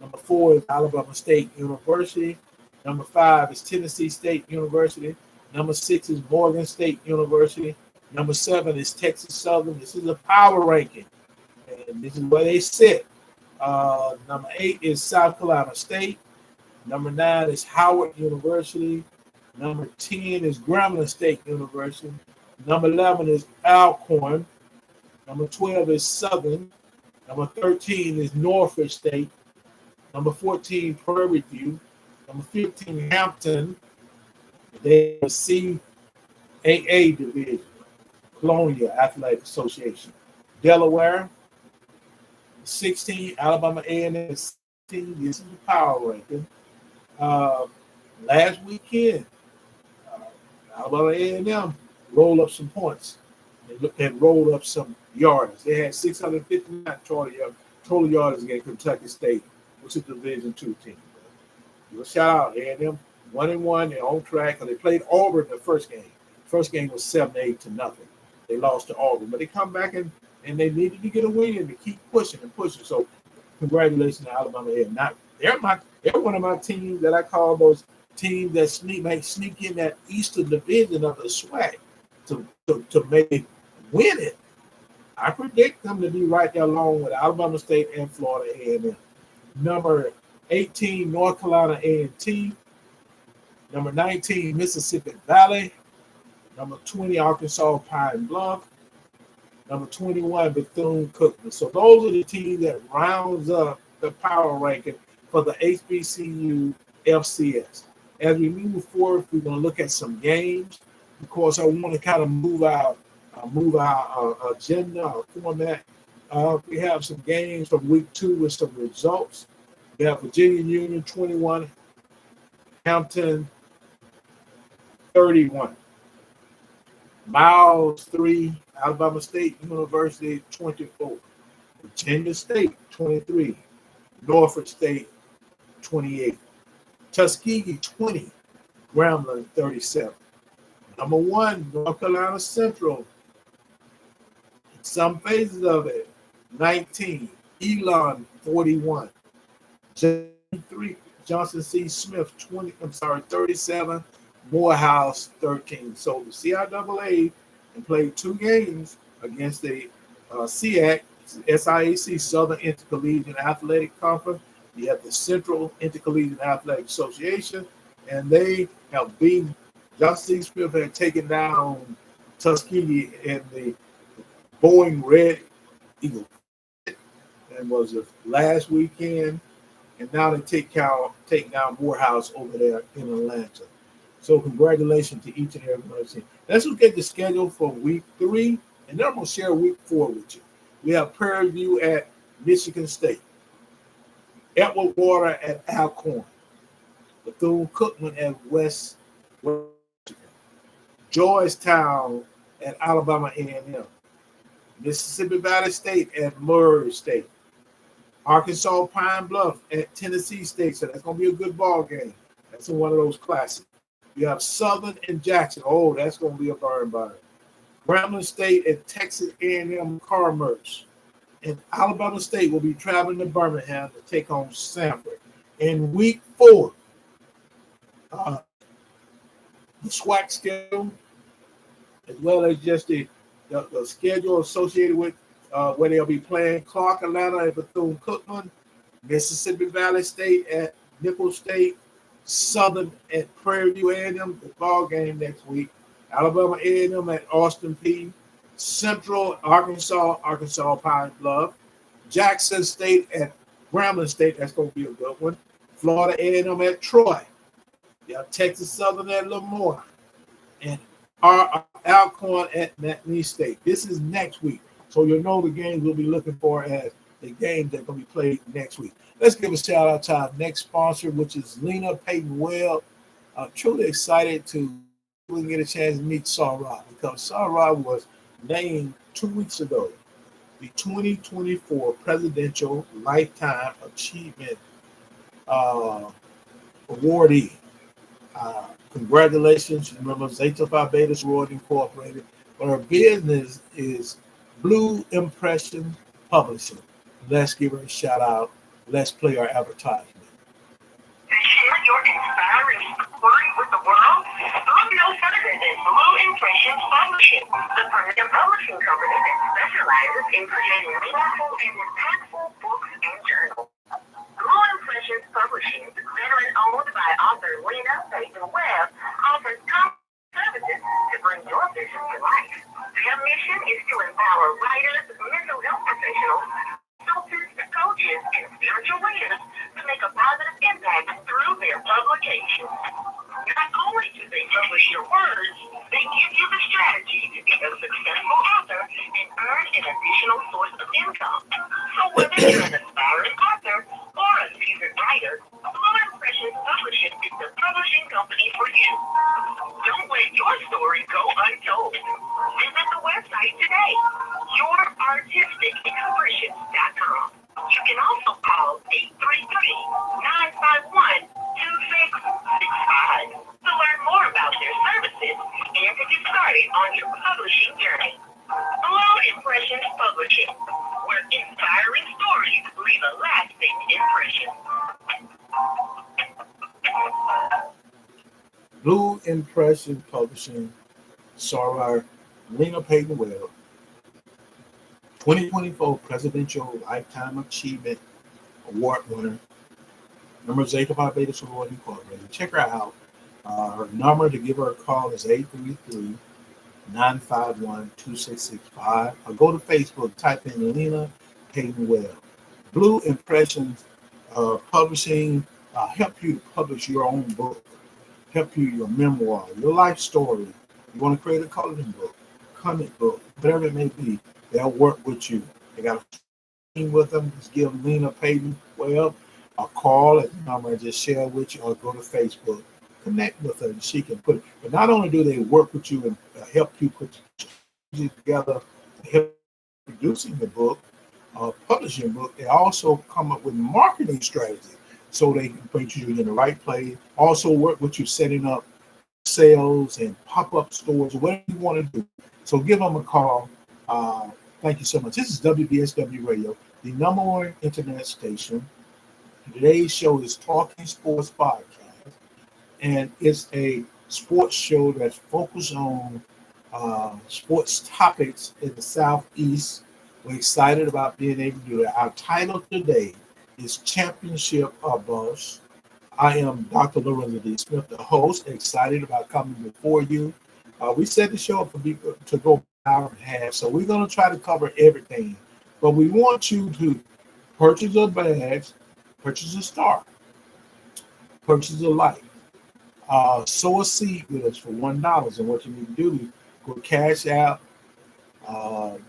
Number 4 is Alabama State University. Number 5 is Tennessee State University. Number 6 is Morgan State University. Number 7 is Texas Southern. This is a power ranking, and this is where they sit. Number 8 is South Carolina State. Number 9 is Howard University. Number 10 is Grambling State University. Number 11 is Alcorn. Number 12 is Southern. Number 13 is Norfolk State. Number 14, Prairie View. Number 15, Hampton. They are CAA Division, Colonial Athletic Association. Delaware, 16, Alabama A&M, 16. This is the power ranking. Last weekend, Alabama A&M rolled up some points and rolled up some yards. They had 659 total yards against Kentucky State, which is Division II team. Give a shout out, A&M 1-1. They're on track. They played Auburn the first game. First game was 7-8 to nothing. They lost to Auburn, but they come back and they needed to get a win and to keep pushing and pushing. So, congratulations to Alabama A&M. Now, they're one of my teams that I call those teams that may sneak in that Eastern Division of the SWAC to maybe win it. I predict them to be right there along with Alabama State and Florida A&M. Number 18, North Carolina A&T. Number 19, Mississippi Valley. Number 20, Arkansas Pine Bluff. Number 21, Bethune-Cookman. So those are the teams that rounds up the power ranking for the HBCU FCS. As we move forward, we're going to look at some games. Of course, I want to kind of move our agenda, our format. We have some games from week 2 with some results. We have Virginia Union 21, Hampton 31. Miles 3, Alabama State University 24. Virginia State 23. Norfolk State 28. Tuskegee 20. Grambling 37. Number 1, North Carolina Central. Some phases of it, 19. Elon 41. Johnson C. Smith 37. Morehouse 13. So the CIAA played 2 games against the SIAC, Southern Intercollegiate Athletic Conference. You have the Central Intercollegiate Athletic Association, and they have beaten. Johnson C. Smith had taken down Tuskegee in the Boeing Red Eagle, and was the last weekend, and now they take down Morehouse over there in Atlanta. So congratulations to each and every one of them. Let's look at the schedule for week 3, and then I'm going to share week 4 with you. We have Prairie View at Michigan State, Edward Water at Alcorn, Bethune-Cookman at West Michigan, Georgetown at Alabama A&M, Mississippi Valley State at Murray State, Arkansas Pine Bluff at Tennessee State. So that's going to be a good ball game. That's one of those classics. You have Southern and Jackson. Oh, that's going to be a burn burn. Grambling State at Texas A&M Commerce. And Alabama State will be traveling to Birmingham to take on Samford. In week 4, the SWAC schedule, as well as just the schedule associated with where they'll be playing Clark Atlanta at Bethune-Cookman, Mississippi Valley State at Nicholls State, Southern at Prairie View A&M, the ball game next week, Alabama A&M at Austin Peay, Central Arkansas Pine Bluff, Jackson State at Grambling State, that's going to be a good one, Florida A&M at Troy, you have Texas Southern at Lemoore, and Alcorn at McNeese State. This is next week, so you'll know the games we'll be looking for as the games that are going to be played next week. Let's give a shout out to our next sponsor, which is Lena Payton Webb. I'm truly excited to get a chance to meet Sarah, because Sarah was named 2 weeks ago the 2024 Presidential Lifetime Achievement uh, awardee. Congratulations. Remember, Zeta Phi Beta Sorority Incorporated. But her business is Blue Impression Publishing. Let's give her a shout out. Let's play our advertisement. To share your inspiring story with the world, look no further than Blue Impressions Publishing, the premier publishing company that specializes in creating meaningful and impactful books and journals. Blue Impressions Publishing, veteran-owned by author Lena Payton Webb, offers services to bring your vision to life. Their mission is to empower writers, mental health professionals, consultants, coaches, and spiritual leaders to make a positive impact through their publications. Not only do they publish your words, they give you the strategy to be a successful author and earn an additional source of income. So whether you're an aspiring author or a seasoned writer, Blue Impressions Publishing is the publishing company for you. Don't let your story go untold. Visit the website today, yourartisticexpressions.com. You can also call 833-951-2665 to learn more about their services and to get started on your publishing journey. Blue Impressions Publishing, where inspiring stories leave a lasting impression. Blue Impression Publishing, Soror, Lena Payton Webb, 2024 Presidential Lifetime Achievement Award winner, number Zeta Phi Beta Sorority Incorporated. Check her out. Her number to give her a call is 833-951-2665. Or go to Facebook, type in Lena Payton Webb. Blue Impressions Publishing help you to publish your own book, help you your memoir, your life story. You want to create a coloring book, comic book, whatever it may be. They'll work with you. They got a team with them. Just give Lena Payton Webb a call at the number I just shared with you, or go to Facebook. Connect with her, and she can put it. But not only do they work with you and help you put together, help producing the book, publishing the book, they also come up with marketing strategy so they can put you in the right place. Also work with you setting up sales and pop-up stores, whatever you want to do. So give them a call. Thank you so much. This is WVSW Radio, the number one internet station. Today's show is Talking Sports Podcast, and it's a sports show that's focused on sports topics in the Southeast. We're excited about being able to do that. Our title today is Championship or Bust. I am Dr. Lorenzo D. Smith, the host, excited about coming before you. We set the show up for people to go an hour and a half, so we're going to try to cover everything. But we want you to purchase a badge, purchase a star, purchase a light, sow a seed with us for $1. And what you need to do is go Cash App, $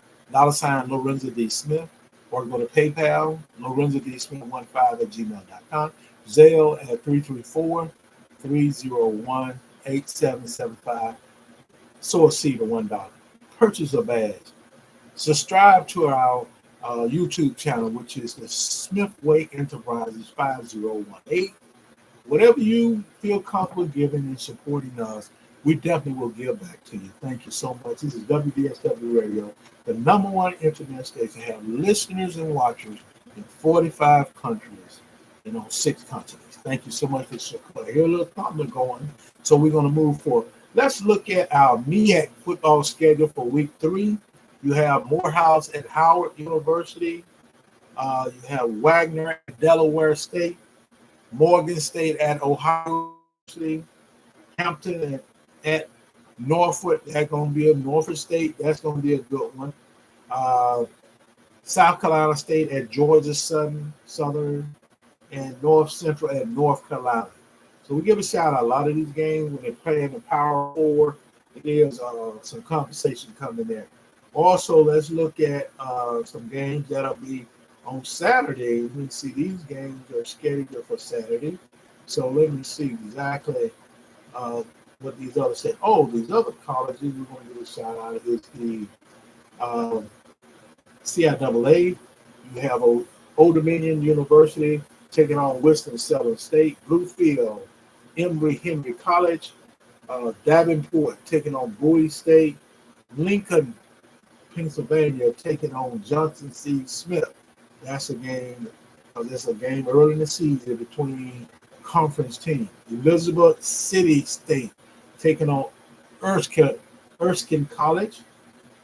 Lorenzo D. Smith, or go to PayPal, Lorenzo D. Smith 15 at gmail.com. Zelle at 334-301-8775. Sow a seed of $1. Purchase a badge. Subscribe to our YouTube channel, which is the Smithway Enterprises 5018. Whatever you feel comfortable giving and supporting us, we definitely will give back to you. Thank you so much. This is WVSW Radio, the number one internet station. Have listeners and watchers in 45 countries and on 6 continents. Thank you so much for support. Here a little something going, so we're going to move forward. Let's look at our MEAC football schedule for week 3. You have Morehouse at Howard University. You have Wagner at Delaware State. Morgan State at Ohio University. Hampton at Norfolk. That's going to be a Norfolk State. That's going to be a good one. South Carolina State at Georgia Southern, and North Central at North Carolina. So we give a shout out. A lot of these games, when they're playing the Power 4, there's some conversation coming there. Also, let's look at some games that'll be on Saturday. Let me see. These games are scheduled for Saturday. So let me see exactly what these other say. Oh, these other colleges we're going to give a shout out is the Um, CIAA, you have Old Dominion University taking on Winston-Salem State. Bluefield, Emory Henry College, Davenport taking on Bowie State. Lincoln, Pennsylvania taking on Johnson C. Smith. That's a game. There's a game early in the season between conference teams. Elizabeth City State taking on Erskine College.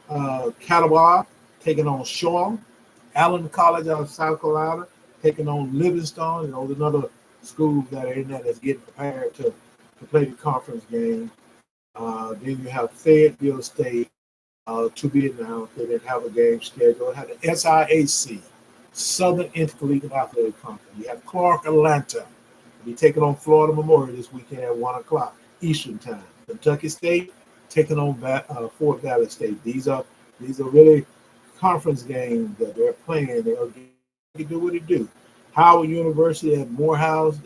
Catawba taking on Shaw. Allen College out of South Carolina taking on Livingstone. You know, there's another school that are in there that's getting prepared to play the conference game. Then you have Fayetteville State to be announced. They didn't have a game scheduled. Have the SIAC, Southern Intercollegiate Athletic Conference. You have Clark Atlanta. Be taking on Florida Memorial this weekend at 1 o'clock Eastern Time. Kentucky State taking on Fort Valley State. These are really conference games that they're playing. They do what they do. Howard University at Morehouse.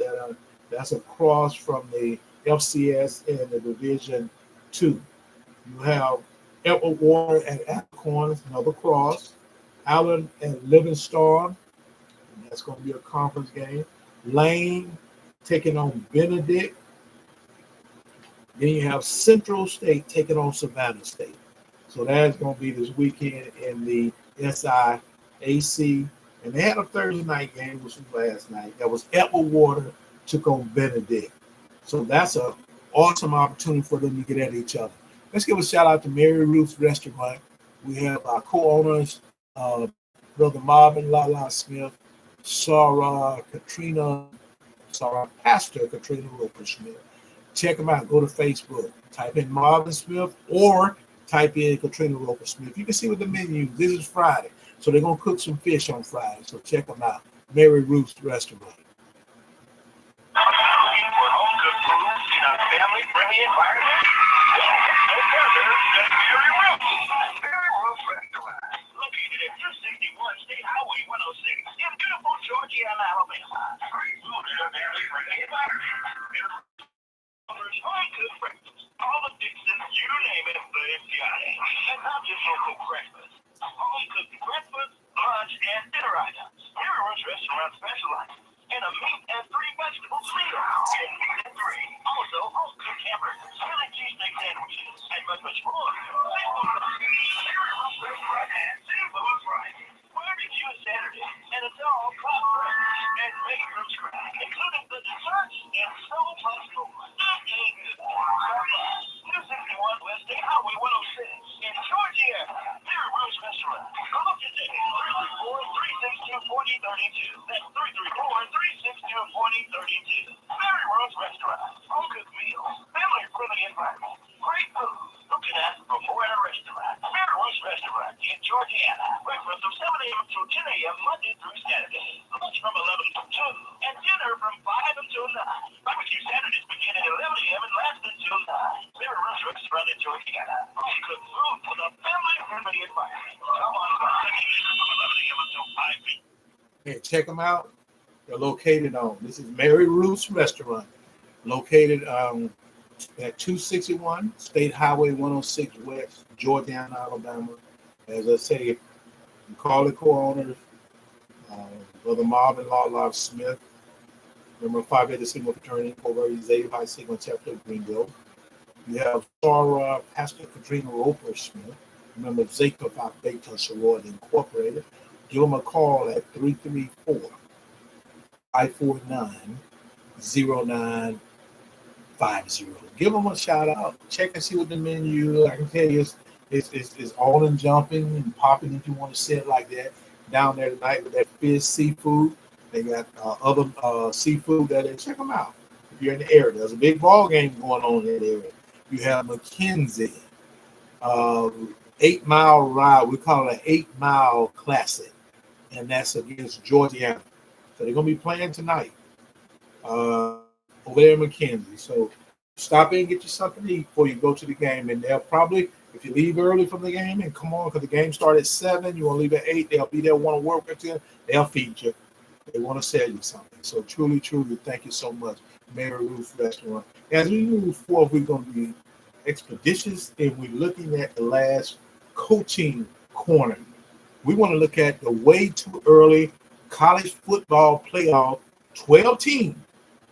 That's across from the FCS and the Division II. You have Edward Water at Acorn, another cross. Allen and Livingstone. That's going to be a conference game. Lane taking on Benedict. Then you have Central State taking on Savannah State. So that's going to be this weekend in the SIAC. And they had a Thursday night game, which was last night. That was Edward Water took on Benedict. So that's an awesome opportunity for them to get at each other. Let's give a shout out to Mary Ruth's Restaurant. We have our co-owners, Brother Marvin Lala Smith, Pastor Katrina Roper Smith. Check them out. Go to Facebook. Type in Marvin Smith or type in Katrina Roper Smith. You can see what the menu. This is Friday. So they're going to cook some fish on Friday. So check them out. Mary Ruth's Restaurant. Looking for home cooked foods in a family-friendly environment? No further than Mary Ruth's. Mary Ruth's Restaurant, located at 261 State Highway 106 in beautiful Georgiana, Alabama. Great food in a family-friendly environment. Offers home cooked breakfast. All the Dixons, you name it, they've got it. And not just local breakfast. Home cooked breakfast, lunch, and dinner items. Mary Ruth's Restaurant specializes in a meat and 3 vegetable meal. And meat and 3. Also, home cooked hamburgers, Philly cheesesteak sandwiches, and much more. Seafood and seafood Friday. Barbecue Saturday, and it's all club fresh and made from scratch, including the desserts and so much more. That ain't good. 261 West State Highway 106 in Georgiana. Mary Ruth's Restaurant. Call today, 334-362-4032. That's 334-362-4032. Mary Ruth's Restaurant. Home cooked meals, family-friendly environment, great food. Who can ask for more at a restaurant? Mary Ruth's Restaurant in Georgiana. Breakfast from 7 a.m. to 10 a.m. Monday through Saturday. Lunch from 11 to 2. And dinner from 5 until 9. Barbecue Saturdays begin at 11 a.m. and last until 9. Mary Ruth's Restaurant in Georgiana. Home cooked food for the family-friendly environment. Come on, from 11 a.m. until 5 p.m. Hey, check them out. They're located on, this is Mary Ruth's Restaurant, located at 261 State Highway 106 West, Georgiana, Alabama. As I say, you call the co-owners, Brother Marvin Lala Smith, member of Phi Beta Sigma Fraternity, Incorporated, Zeta Phi Sigma Chapter of Greenville. You have Pastor Katrina Roper Smith, member of Zeta Phi Beta Sorority Incorporated. Give them a call at 334-549-0950. Give them a shout out. Check and see what the menu. I can tell you it's all in jumping and popping if you want to say it like that. Down there tonight with that fish seafood. They got other seafood that they check them out. If you're in the area, there's a big ball game going on in that area. You have McKenzie, 8 Mile Ride. We call it an 8 Mile Classic, and that's against Georgiana. So they're gonna be playing tonight over there in McKenzie. So stop in and get you something to eat before you go to the game. And they'll probably, if you leave early from the game and come on, because the game starts at 7, you want to leave at 8, they'll be there, want to work with you, they'll feed you. They want to sell you something. So truly, truly, thank you so much, Mary Ruth's Restaurant. As we move forward, we're going to be expeditious, and we're looking at the last coaching corner. We want to look at the way too early college football playoff 12 teams.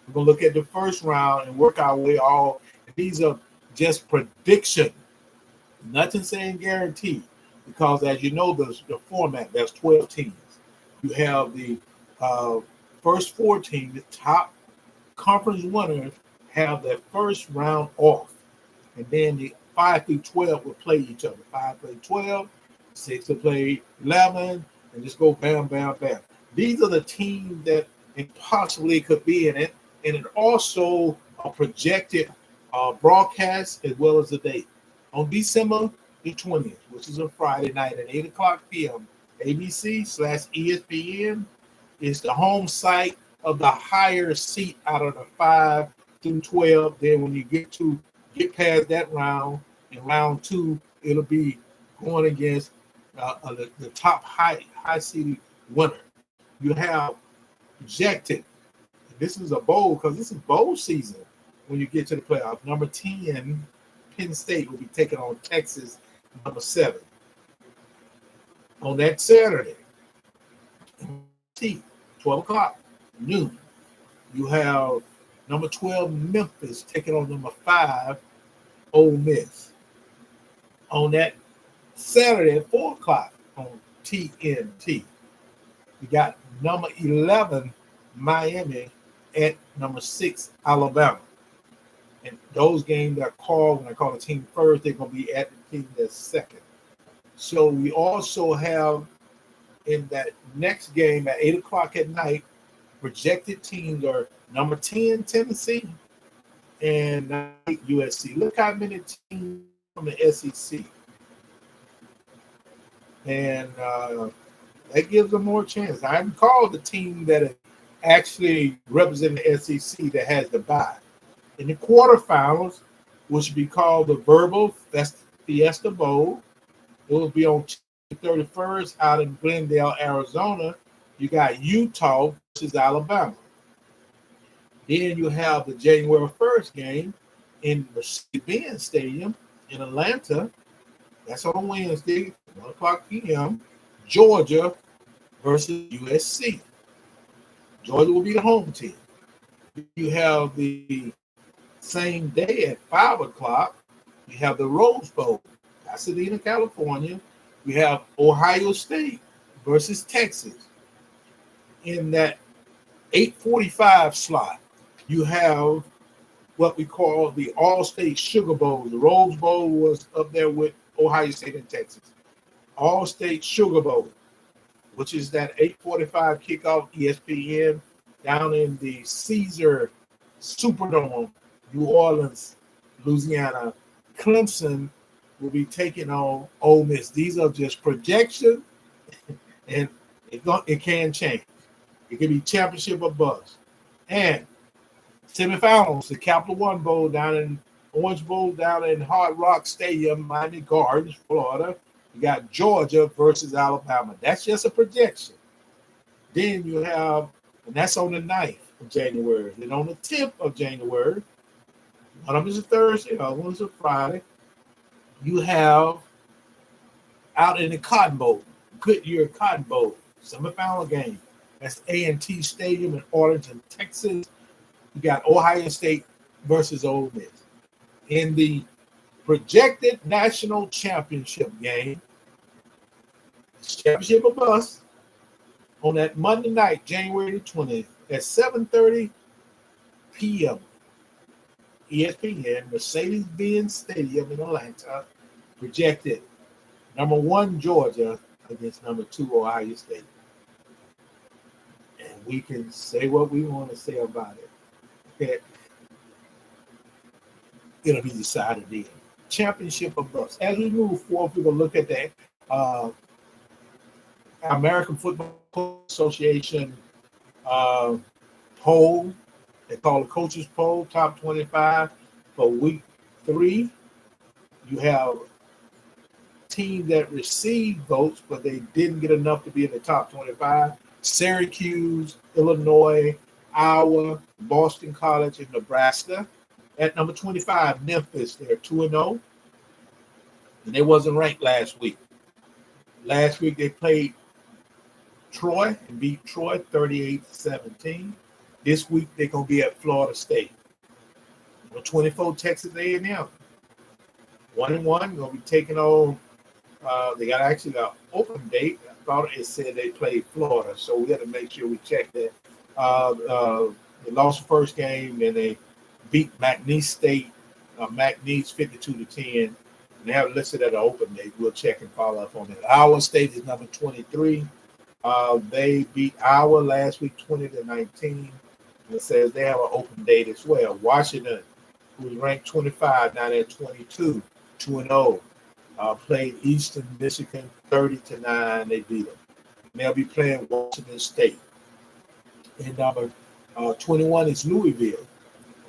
We're going to look at the first round and work our way all. These are just prediction. Nothing saying guarantee. Because as you know, the format, there's 12 teams. You have the first 4 teams, the top conference winners have their first round off. And then the 5 through 12 will play each other. 5 play 12, 6 will play 11, and just go bam, bam, bam. These are the teams that possibly could be in it. And it also a projected broadcast as well as the date. On December the 20th, which is a Friday night at 8 o'clock p.m., ABC/ESPN is the home site of the higher seat out of the 5 through 12. Then when you get past that round, in round 2, it'll be going against the top high seeded winner. You have projected. This is a bowl because this is bowl season when you get to the playoffs. Number 10, Penn State will be taking on Texas, number 7. On that Saturday, 12 o'clock, noon, you have number 12, Memphis, taking on number 5, Ole Miss. On that Saturday at 4 o'clock on TNT, you got number 11, Miami, at number 6, Alabama. And those games are called, when I call the team first, they're going to be at the team that's second. So we also have in that next game at 8 o'clock at night, projected teams are number 10, Tennessee, and 9, USC. Look how many teams from the SEC. And that gives them more chance. I haven't called the team that actually represent the SEC that has the bye. In the quarterfinals, which will be called the Verbal Fiesta Bowl, it will be on the 31st out in Glendale, Arizona. You got Utah versus Alabama. Then you have the January 1st game in Mercedes-Benz Stadium in Atlanta. That's on Wednesday, 1 o'clock p.m. Georgia versus USC. Georgia will be the home team. You have the same day at 5 o'clock, we have the Rose Bowl, Pasadena, California. We have Ohio State versus Texas. In that 8:45 slot, you have what we call the All-State Sugar Bowl. The Rose Bowl was up there with Ohio State and Texas. All-State Sugar Bowl, which is that 8:45 kickoff, ESPN, down in the Caesar Superdome, New Orleans, Louisiana. Clemson will be taking on Ole Miss. These are just projections, and it can change. It could be championship or bust. And semifinals, the Capital One Bowl down in Orange Bowl down in Hard Rock Stadium, Miami Gardens, Florida. You got Georgia versus Alabama. That's just a projection. Then you have, and that's on the 9th of January. Then on the 10th of January, one of them is a Thursday, the other one is a Friday. You have out in the Cotton Bowl, Goodyear Cotton Bowl, semifinal game. That's A&T Stadium in Arlington, Texas. You got Ohio State versus Ole Miss. In the projected national championship game, championship or bust, on that Monday night, January 20th, at 7:30 p.m., ESPN, Mercedes-Benz Stadium in Atlanta, projected number 1 Georgia against number 2 Ohio State. And we can say what we want to say about it. Okay. It'll be decided then. Championship of bust. As we move forward, we're going to look at the American Football Association poll. They call it Coaches Poll, top 25 for week 3. You have teams that received votes, but they didn't get enough to be in the top 25. Syracuse, Illinois, Iowa, Boston College, and Nebraska. At number 25, Memphis, they're 2-0. And they wasn't ranked last week. Last week they played Troy and beat Troy 38-17. This week they're gonna be at Florida State. 24 Texas A&M. 1-1 gonna be taking on. They got actually an open date. I thought it said they played Florida, so we got to make sure we check that. They lost the first game, and they beat McNeese State. McNeese 52-10. And they have it listed at an open date. We'll check and follow up on that. Iowa State is number 23. They beat Iowa last week 20-19. It says they have an open date as well. Washington, who's ranked 25, now they're 22, 2-0. Played Eastern Michigan 30-9. They beat them. And they'll be playing Washington State. And number 21 is Louisville.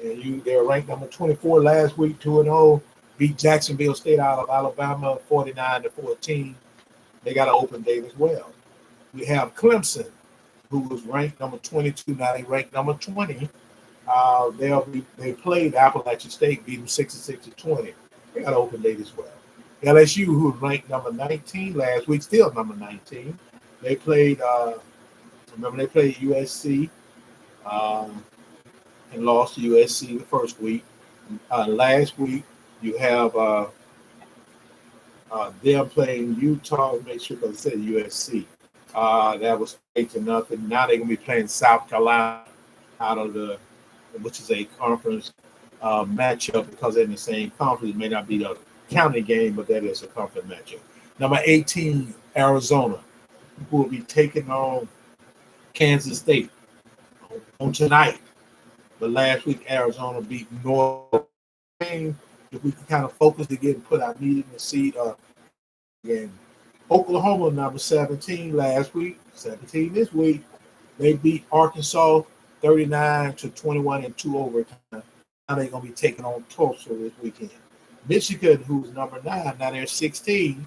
And they're ranked number 24 last week, 2-0. Beat Jacksonville State out of Alabama 49-14. They got an open date as well. We have Clemson, who was ranked number 22. Now they ranked number 20. They played Appalachian State, beat them 66-20. They got an open date as well. LSU, who was ranked number 19 last week, still number 19. They played. They played USC and lost to USC the first week. Last week, you have them playing Utah. Make sure because it said USC. That was 8-0. Now they're gonna be playing South Carolina which is a conference matchup because they're in the same conference. It may not be the county game, but that is a conference matchup. Number 18, Arizona, who will be taking on Kansas State on tonight. But last week, Arizona beat North. If we can kind of focus to get and put our meat in the seat game. Oklahoma, number 17 last week, 17 this week. They beat Arkansas 39-21 in 2 overtime. Now they're going to be taking on Tulsa this weekend. Michigan, who's number 9, now they're 16,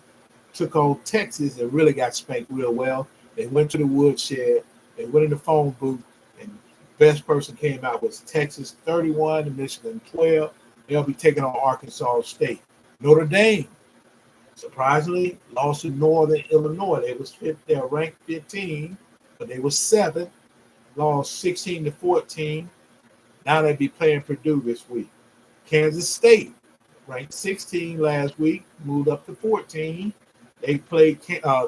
took on Texas and really got spanked real well. They went to the woodshed. They went in the phone booth, and best person came out was Texas 31 and Michigan 12. They'll be taking on Arkansas State. Notre Dame, surprisingly, lost to Northern Illinois. They're ranked 15, but they were 7th, lost 16-14. Now they'll be playing Purdue this week. Kansas State, ranked 16 last week, moved up to 14. They played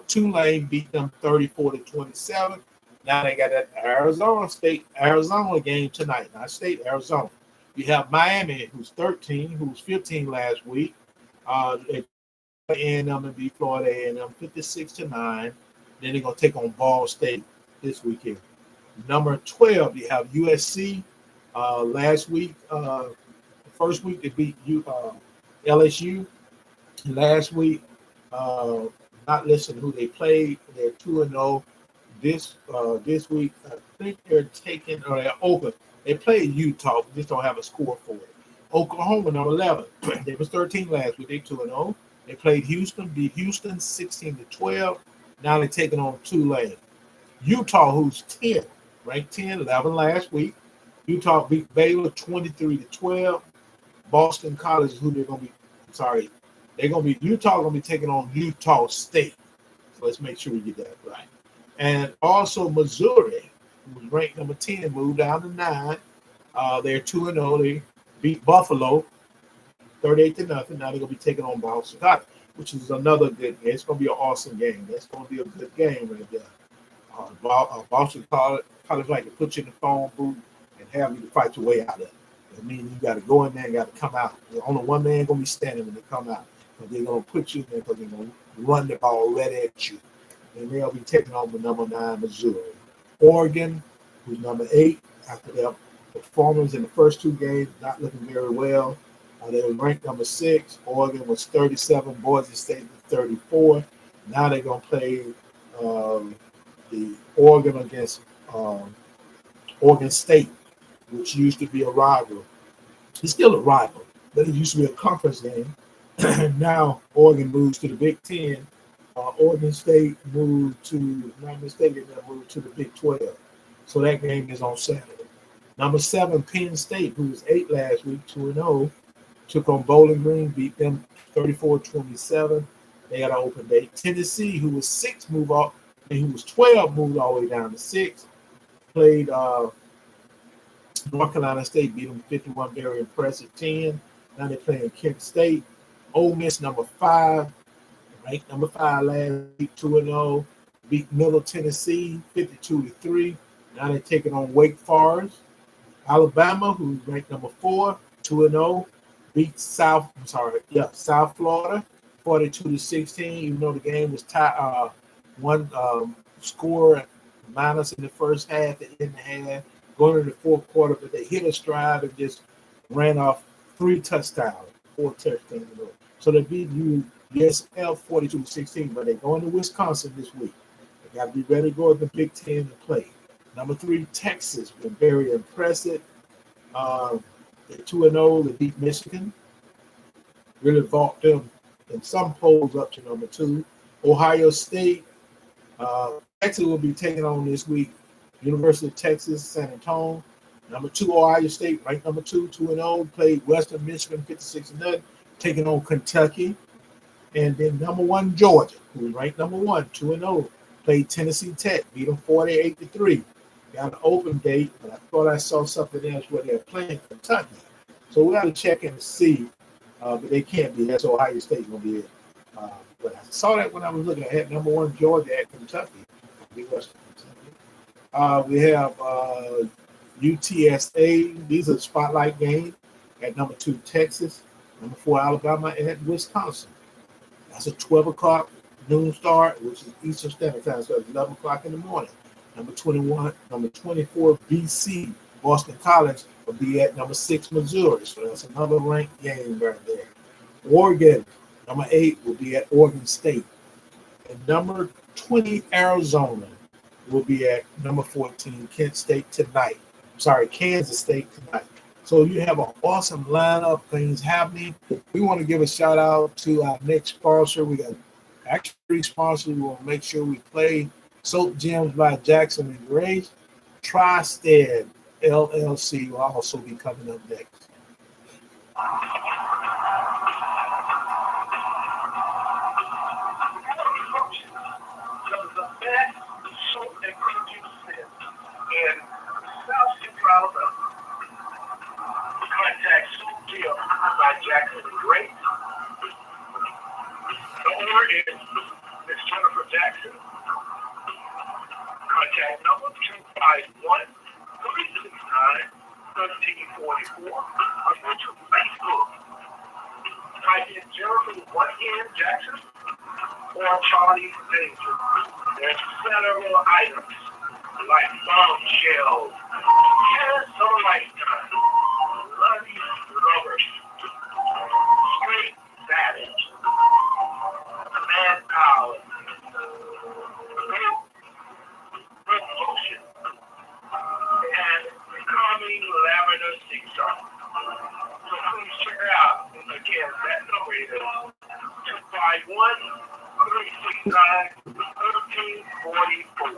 Tulane, beat them 34-27. Now they got that Arizona game tonight. Not State, Arizona. You have Miami, who's 13, who was 15 last week. A&M and beat Florida A&M 56-9. Then they're going to take on Ball State this weekend. Number 12, you have USC. Last week, the first week they beat LSU. Last week, not listening to who they played. They're 2-0. This week, I think they're open. They played Utah, but just don't have a score for it. Oklahoma, number 11. They was 13 last week. They 2-0. They played Houston, beat Houston 16-12. Now they're taking on Tulane. Utah, who's 10, ranked 10, 11 last week. Utah beat Baylor 23-12. Boston College, who they're going to be, Utah going to be taking on Utah State. So let's make sure we get that right. And also Missouri, who was ranked number 10, moved down to 9. They're 2-0. They beat Buffalo 38-0. Now they're going to be taking on Boston College, which is another good game. It's going to be an awesome game. That's going to be a good game right there. Boston College like to put you in the phone booth and have you to fight your way out of it. I mean, you got to go in there and got to come out. Only one man going to be standing when they come out. But they're going to put you in there because they're going to run the ball right at you. And they'll be taking on the number 9 Missouri. Oregon, who's number 8, after their performance in the first 2 games, not looking very well. They were ranked number 6. Oregon was 37. Boise State was 34. Now they're going to play the Oregon against Oregon State, which used to be a rival. It's still a rival, but it used to be a conference game. Now Oregon moves to the Big Ten. Oregon State moved to, not mistaken, they moved to the Big 12. So that game is on Saturday. Number 7, Penn State, who was 8 last week, 2-0, took on Bowling Green, beat them 34-27. They got an open date. Tennessee, who was 6, moved off, and who was 12, moved all the way down to 6. Played North Carolina State, beat them 51, very impressive 10. Now they're playing Kent State. Ole Miss, number 5, ranked number 5 last week, 2-0. Beat Middle Tennessee 52-3. Now they're taking on Wake Forest. Alabama, who's ranked number 4, 2-0, beat South Florida 42-16. Even though the game was tied, one score minus in the first half, they didn't have going into the fourth quarter, but they hit a stride and just ran off 3 touchdowns, 4 touchdowns. So they beat USF 42-16, but they're going to Wisconsin this week. They got to be ready to go at the Big Ten to play. Number 3, Texas, been very impressive. They're 2-0. They beat Michigan. Really vault them in some polls up to number 2. Ohio State. Texas will be taking on this week University of Texas, San Antonio. Number 2, Ohio State, ranked number 2, 2-0. Played Western Michigan 56-0, taking on Kentucky. And then number 1, Georgia, who was ranked number 1, 2-0. Played Tennessee Tech, beat them 48-3. Got an open date, but I thought I saw something else where they're playing Kentucky. So we got to check and see, but they can't be. That's Ohio State going to be it. But I saw that when I was looking. I had number 1 Georgia at Kentucky. We have UTSA. These are spotlight games. At number 2 Texas, number 4 Alabama, and at Wisconsin. That's a 12 o'clock noon start, which is Eastern Standard Time, so it's 11 o'clock in the morning. Number 24 BC, Boston College, will be at number 6 Missouri. So that's another ranked game right there. Oregon, number 8, will be at Oregon State. And number 20 Arizona will be at number 14 Kansas State tonight. So you have an awesome lineup, things happening. We want to give a shout out to our next sponsor. We got actually 3 sponsors. We want to make sure we play Soap Gems by Jackson and Grace. Tri-Stead LLC will also be coming up next. The best soap and producer in South Central Alabama. Contact Soap Gems by Jackson and Grace. The owner is Ms. Jennifer Jackson. Contact number 251-369-1344. Or go to Facebook. Type in Jennifer 1N Jackson or Charlie Danger. There's several items like bombshells, Yes, some lifetime, bloody lovers, straight savage, manpower, motion, and becoming lavender seesaw. So please check it out. Again, that number is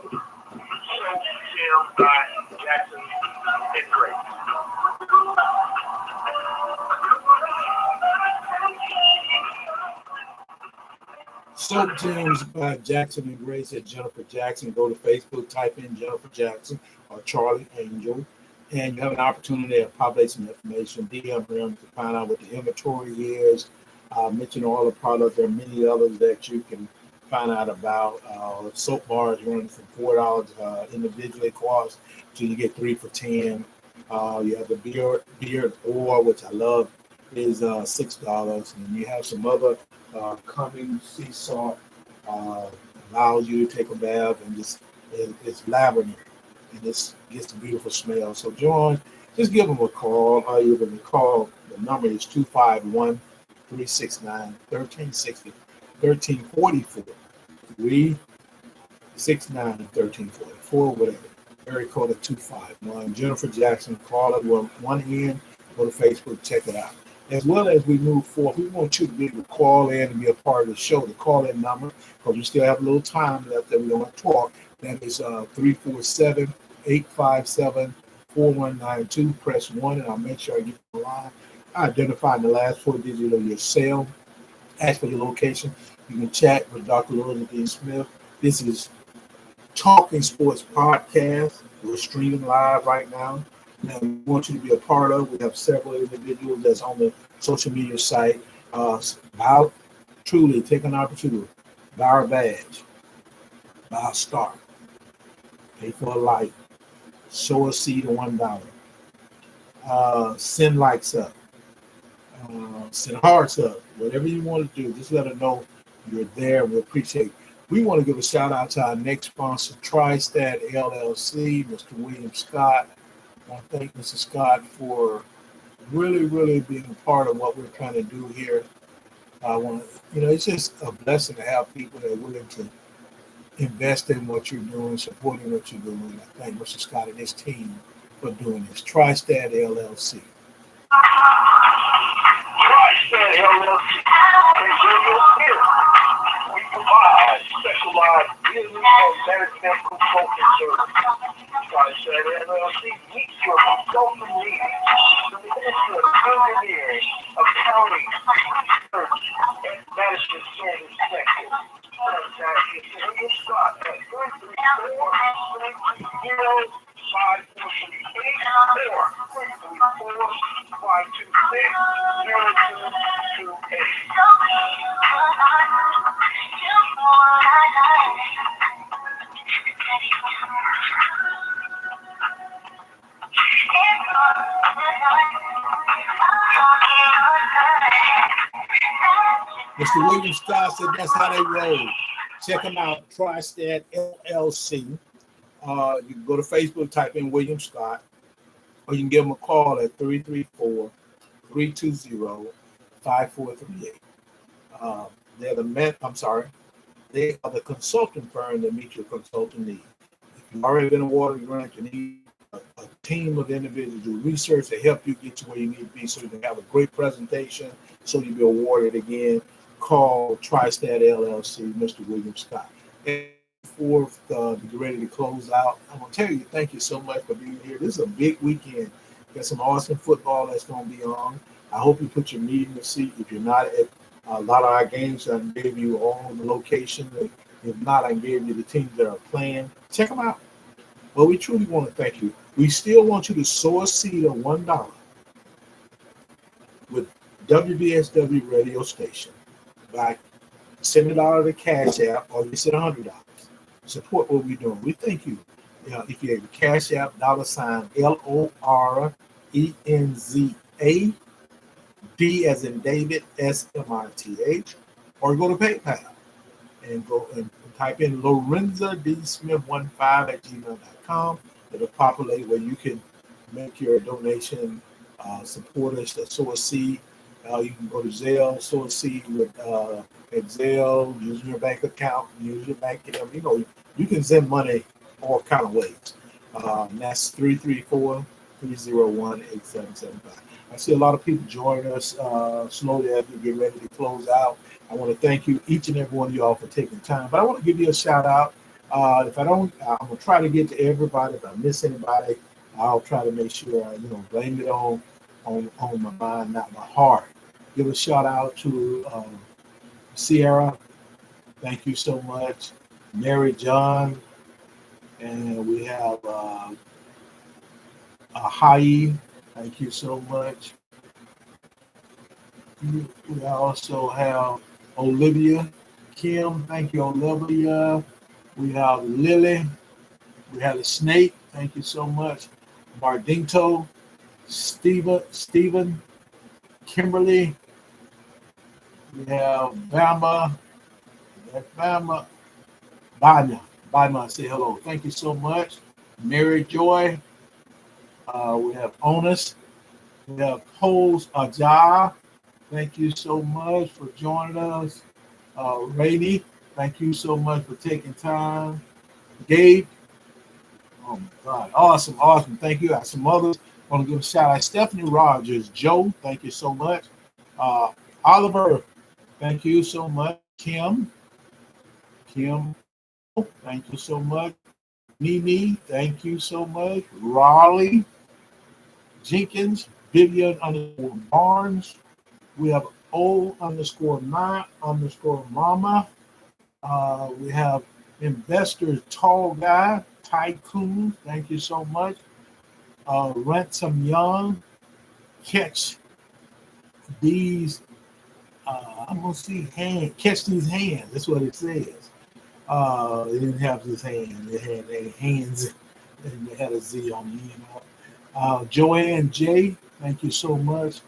251-369-1344. So Jim by Jackson and Grace. Soap Gems by Jackson and Grace at Jennifer Jackson. Go to Facebook, type in Jennifer Jackson or Charlie Angel, and you have an opportunity to populate some information. DM them to find out what the inventory is. Mention all the products. There are many others that you can find out about. Soap bars running from $4 individually cost till you get 3 for $10. You have the beard oil, which I love, is $6, and you have some other coming sea salt, allows you to take a bath and it's lavender and it gets a beautiful smell. So join, just give them a call. You can call, the number is 251-369-1360, 1344, 369-1344, whatever. Area code at 251. Jennifer Jackson, call it 1N, go to Facebook, check it out. As well as we move forward, we want you to be able to call in and be a part of the show. The call-in number, because we still have a little time left that we don't talk. That is 347-857-4192. Press 1, and I'll make sure I get the line. I identify the last 4 digits of your cell ask for your location. You can chat with Dr. Loretta D. Smith. This is Talking Sports Podcast. We're streaming live right now. Now, we want you to be a part of. We have several individuals that's on the social media site. Truly take an opportunity. Buy our badge. Buy a star. Pay for a light. Sow a seed of $1. Send likes up. Send hearts up. Whatever you want to do, just let us know you're there. We appreciate it. We want to give a shout out to our next sponsor, TriStat LLC, Mr. William Scott. I want to thank Mr. Scott for really being a part of what we're trying to do here. It's just a blessing to have people that are willing to invest in what you're doing, supporting what you're doing. I thank Mr. Scott and his team for doing this. TriStat LLC. TriStat LLC is your spirit. We provide specialized business and management consulting services. TriStat LLC meets your consulting needs to the engineering, accounting, research, and management service sector. Contact Mr. Scott at 334-523-0228. Mr. William Scott said that's how they roll. Check them out, TriStat LLC. You can go to Facebook, type in William Scott, or you can give them a call at 334-320-5438. They are the consulting firm that meets your consulting needs. If you've already been awarded a grant, you need a team of individuals to do research to help you get to where you need to be so you can have a great presentation, so you'll be awarded again. Call TriStat LLC, Mr. William Scott. And before to get ready to close out, I want to tell you, thank you so much for being here. This is a big weekend. Got some awesome football that's going to be on. I hope you put your meeting to seat. If you're not at a lot of our games, I gave you all the location. If not, I gave you the teams that are playing. Check them out. Well, we truly want to thank you. We still want you to sow a seed of $1 with WVSW radio station by sending $1 to Cash App, or you send $100. Support what we're doing. We thank you. If you have a Cash App, $sign LORENZA, D as in David, SMITH, or go to PayPal and go and type in Lorenza D. Smith 15 at gmail.com. It'll populate where you can make your donation, support us, sow a seed. You can go to Zelle, sow a seed with Zelle, use your bank account, use your bank account. You can send money all kind of ways. That's 334-301-8775. I see a lot of people join us slowly as we get ready to close out. I want to thank you, each and every one of y'all, for taking time. But I want to give you a shout out. If I don't, I'm gonna try to get to everybody. If I miss anybody, I'll try to make sure I, blame it on my mind, not my heart. Give a shout out to Sierra. Thank you so much. Mary John. And we have Hai. Thank you so much. We also have Olivia. Kim. Thank you, Olivia. We have Lily. We have the Snake. Thank you so much. Mardinto. Stephen. Kimberly. We have Bama. Bama, say hello. Thank you so much. Mary Joy. We have Onus. We have Pose Ajah. Thank you so much for joining us. Rainey, thank you so much for taking time. Gabe. Oh my God. Awesome. Thank you. I have some others. I want to give a shout out. Stephanie Rogers. Joe, thank you so much. Oliver, thank you so much. Kim, thank you so much. Mimi, thank you so much. Raleigh, Jenkins, Vivian Barnes. We have O_my_mama. We have Investor Tall Guy, Tycoon. Thank you so much. Ransom Young. Catch these. I'm gonna see hand. Catch these hands. That's what it says. It didn't have his hand. It had their hands, and it had a Z on the end. Joanne J. Thank you so much.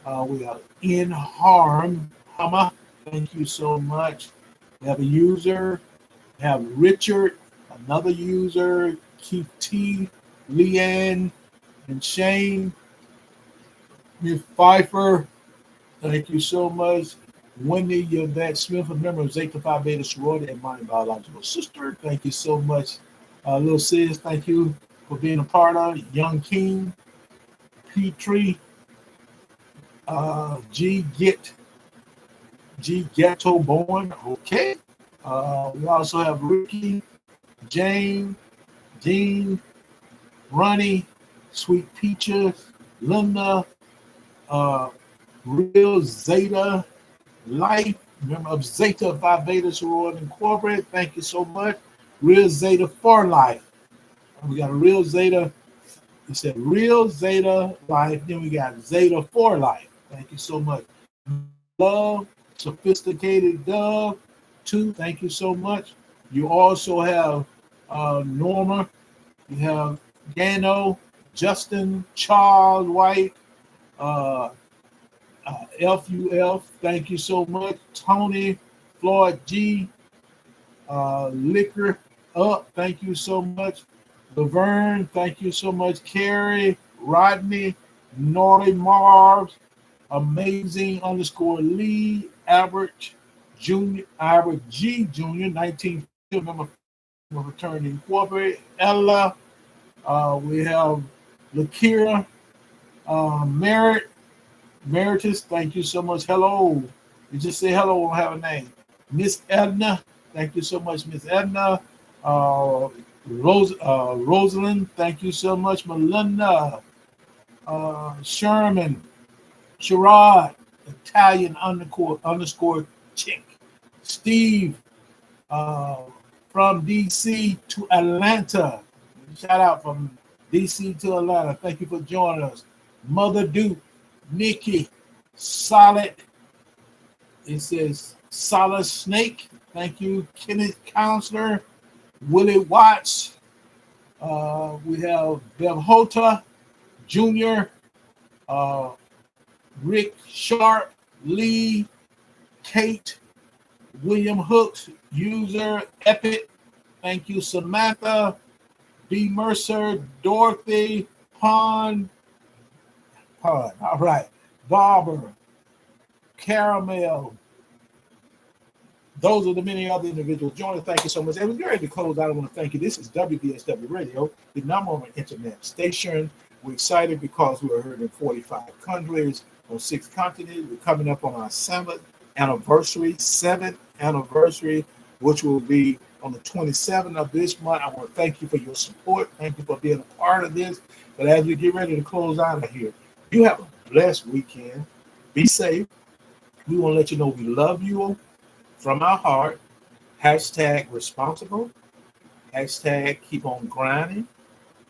We are in harm. Hama. Thank you so much. We have a user. We have Richard, another user. Keith T. Leanne and Shane. Miss Pfeiffer. Thank you so much. Wendy Yvette Smith, a member of Zeta Phi Beta Sorority and my biological sister. Thank you so much. Little sis, thank you for being a part of it. Young King, Petrie, G Ghetto Born. Okay. We also have Ricky, Jane, Dean, Ronnie, Sweet Peaches, Linda, Real Zeta Life, member of Zeta Phi Beta Sorority Incorporated. Thank you so much. Real Zeta for Life. We got a Real Zeta. It said Real Zeta Life. Then we got Zeta for Life. Thank you so much. Love, Sophisticated Dove, 2. Thank you so much. You also have Norma. You have Gano, Justin, Charles White, FUF, thank you so much. Tony, Floyd G, Liquor Up, thank you so much. Laverne, thank you so much. Carrie, Rodney, Naughty Marbs, Amazing_Lee, Albert Jr., Albert G. Jr., 19 member of Fraternity Incorporated. Ella, we have Lakira, Merritt, Meritus, thank you so much. Hello. You just say hello, don't have a name. Miss Edna, thank you so much, Miss Edna. Rosalind, thank you so much. Melinda, Sherman, Sherrod, Italian underscore chick. Steve, from DC to Atlanta. Shout out from DC to Atlanta. Thank you for joining us. Mother Duke, Nikki, Solid. It says Solid Snake. Thank you, Kenneth Counselor, Willie Watts. We have Bev Hota Jr., Rick Sharp, Lee, Kate, William Hooks, user Epic. Thank you, Samantha, B. Mercer, Dorothy, Pond. All right. Barber, Caramel. Those are the many other individuals joining. Thank you so much. And we're ready to close out. I want to thank you. This is WVSW Radio, the number one internet station. We're excited because we're heard in 45 countries on 6 continents. We're coming up on our 7th anniversary, which will be on the 27th of this month. I want to thank you for your support. Thank you for being a part of this. But as we get ready to close out of here, you have a blessed weekend. Be safe. We want to let you know we love you from our heart. Hashtag responsible. Hashtag keep on grinding.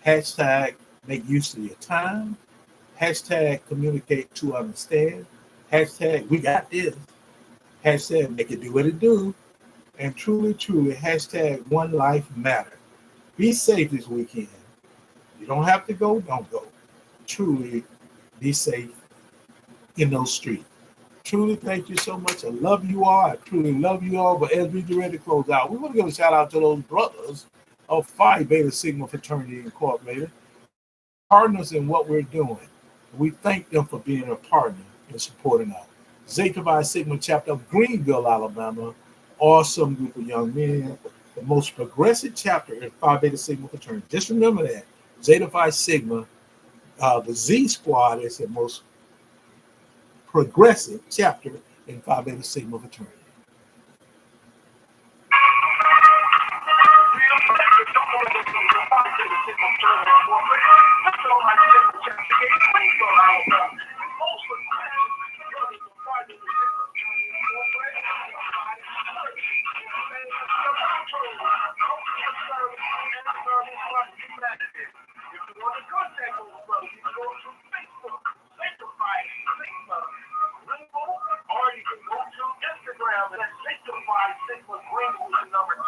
Hashtag make use of your time. Hashtag communicate to understand. Hashtag we got this. Hashtag make it do what it do. And truly, truly, hashtag one life matter. Be safe this weekend. You don't have to go, don't go. Truly, be safe in those streets. Truly, thank you so much. I love you all. I truly love you all. But as we get ready to close out, we want to give a shout out to those brothers of Phi Beta Sigma Fraternity Incorporated, partners in what we're doing. We thank them for being a partner and supporting us. Zeta Phi Sigma chapter of Greenville, Alabama, awesome group of young men, the most progressive chapter in Phi Beta Sigma Fraternity. Just remember that. Zeta Phi Sigma, the Z Squad is the most progressive chapter in Phi Beta Sigma Fraternity. that sanctified sigma green, which is number 10.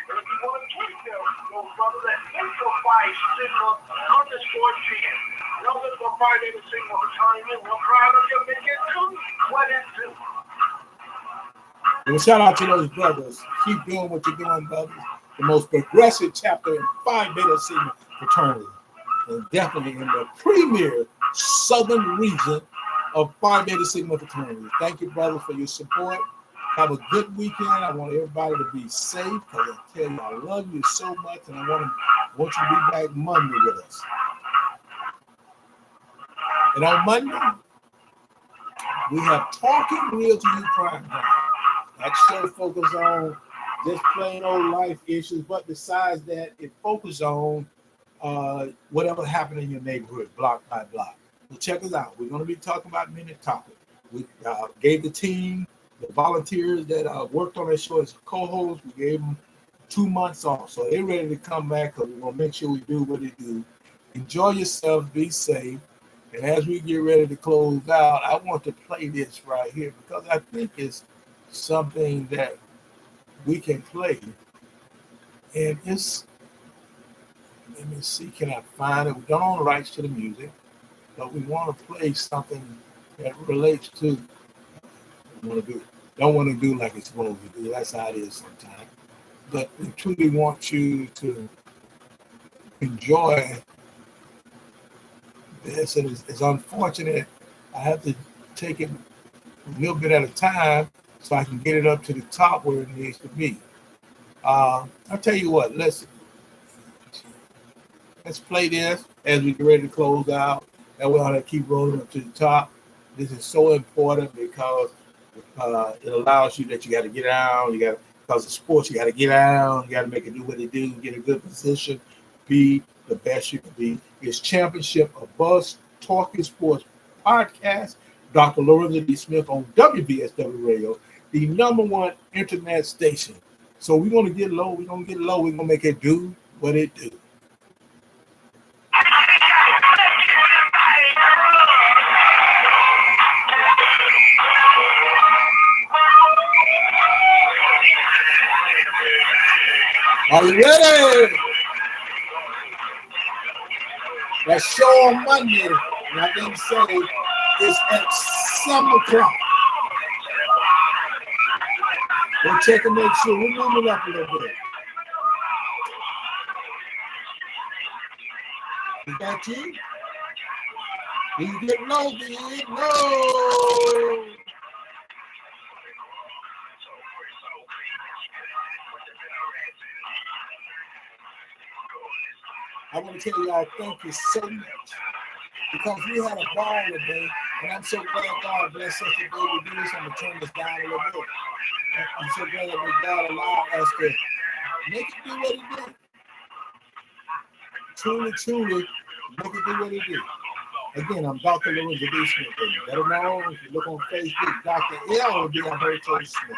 And if you want to tweet those brothers, that sanctified sigma underscore 10. Brothers for Friday the Sigma retirement. We're proud of you. Make it do what it do. Well, shout out to those brothers. Keep doing what you're doing, brothers. The most progressive chapter in Phi Beta Sigma fraternity. And definitely in the premier southern region of Phi Beta Sigma fraternity. Thank you, brothers, for your support. Have a good weekend. I want everybody to be safe because I tell you, I love you so much, and I want you to be back Monday with us. And on Monday, we have Talking Real to You Prime Time. That show focuses on just plain old life issues, but besides that, it focuses on whatever happened in your neighborhood, block by block. So check us out. We're going to be talking about many topics. We gave the team, the volunteers that worked on that show as co-hosts, we gave them 2 months off. So they're ready to come back because we're going to make sure we do what they do. Enjoy yourself, be safe. And as we get ready to close out, I want to play this right here because I think it's something that we can play. And it's, let me see, can I find it? We don't own the rights to the music, but we want to play something that relates to what we don't want to do like it's supposed to do. That's how it is sometimes. But we truly want you to enjoy this. And it's unfortunate. I have to take it a little bit at a time so I can get it up to the top where it needs to be. I'll tell you what, let's play this as we get ready to close out. That way I'll keep rolling up to the top. This is so important because it allows you that you got to get down. Because of sports, you got to get down. You got to make it do what it do, get a good position, be the best you can be. It's Championship of Buzz Talking Sports Podcast. Dr. Lorenzo D. Smith on WVSW Radio, the #1 internet station. So we're going to get low. We're going to make it do what it do. Are you ready? That show on Monday, and I didn't say, is at 7 o'clock. We'll check and make sure. We're moving up a little bit. Is that you? You get low, dude. No. I want to tell y'all thank you so much because we had a ball today, and I'm so glad God bless us today. We do this. I'm going to turn this down a little bit. I'm so glad that God allowed us to make it do what it did. Truly, make it do what it did. Again, I'm Dr. Lorenzo D. Smith. Better known if you look on Facebook, Dr. LDealberto Smith.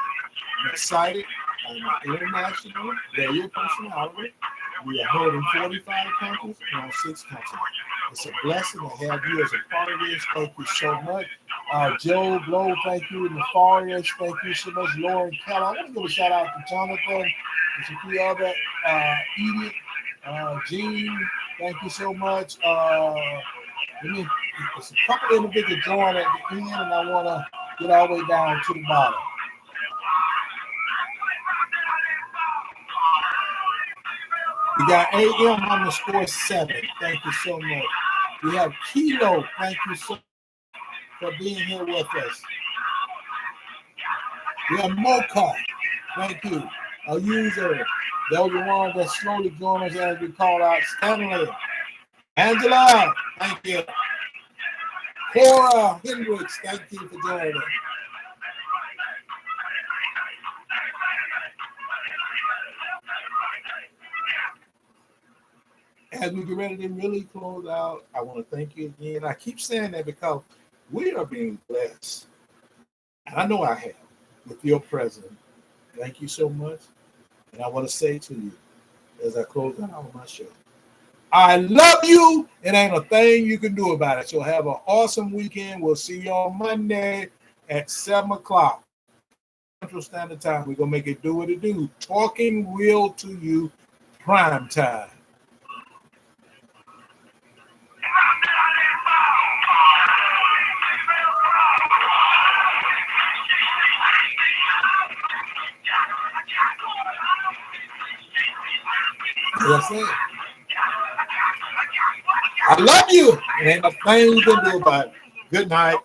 I'm excited. I'm an international radio personality. We are heard in 45 countries and on 6 countries. It's a blessing to have you as a part of this. Thank you so much. Joe Blow, thank you. Nefarious, thank you so much. Lauren Keller. I want to give a shout out to Jonathan. There's a few other Edith, Gene, thank you so much. There's a couple of individuals joined at the end, and I want to get all the way down to the bottom. We got AM_7. Thank you so much. We have Kilo. Thank you so much for being here with us. We have Mocha. Thank you. A user. Those are the ones that slowly join us as we call out. Stanley. Angela. Thank you. Cora Hendricks. Thank you for joining us. As we get ready to really close out, I want to thank you again. I keep saying that because we are being blessed. And I know I have with your presence. Thank you so much. And I want to say to you as I close out on my show, I love you and ain't a thing you can do about it. So have an awesome weekend. We'll see you on Monday at 7 o'clock. Central Standard Time. We're going to make it do what it do. Talking real to you, prime time. That's it. I love you. And ain't a thing you can do about it. Good night.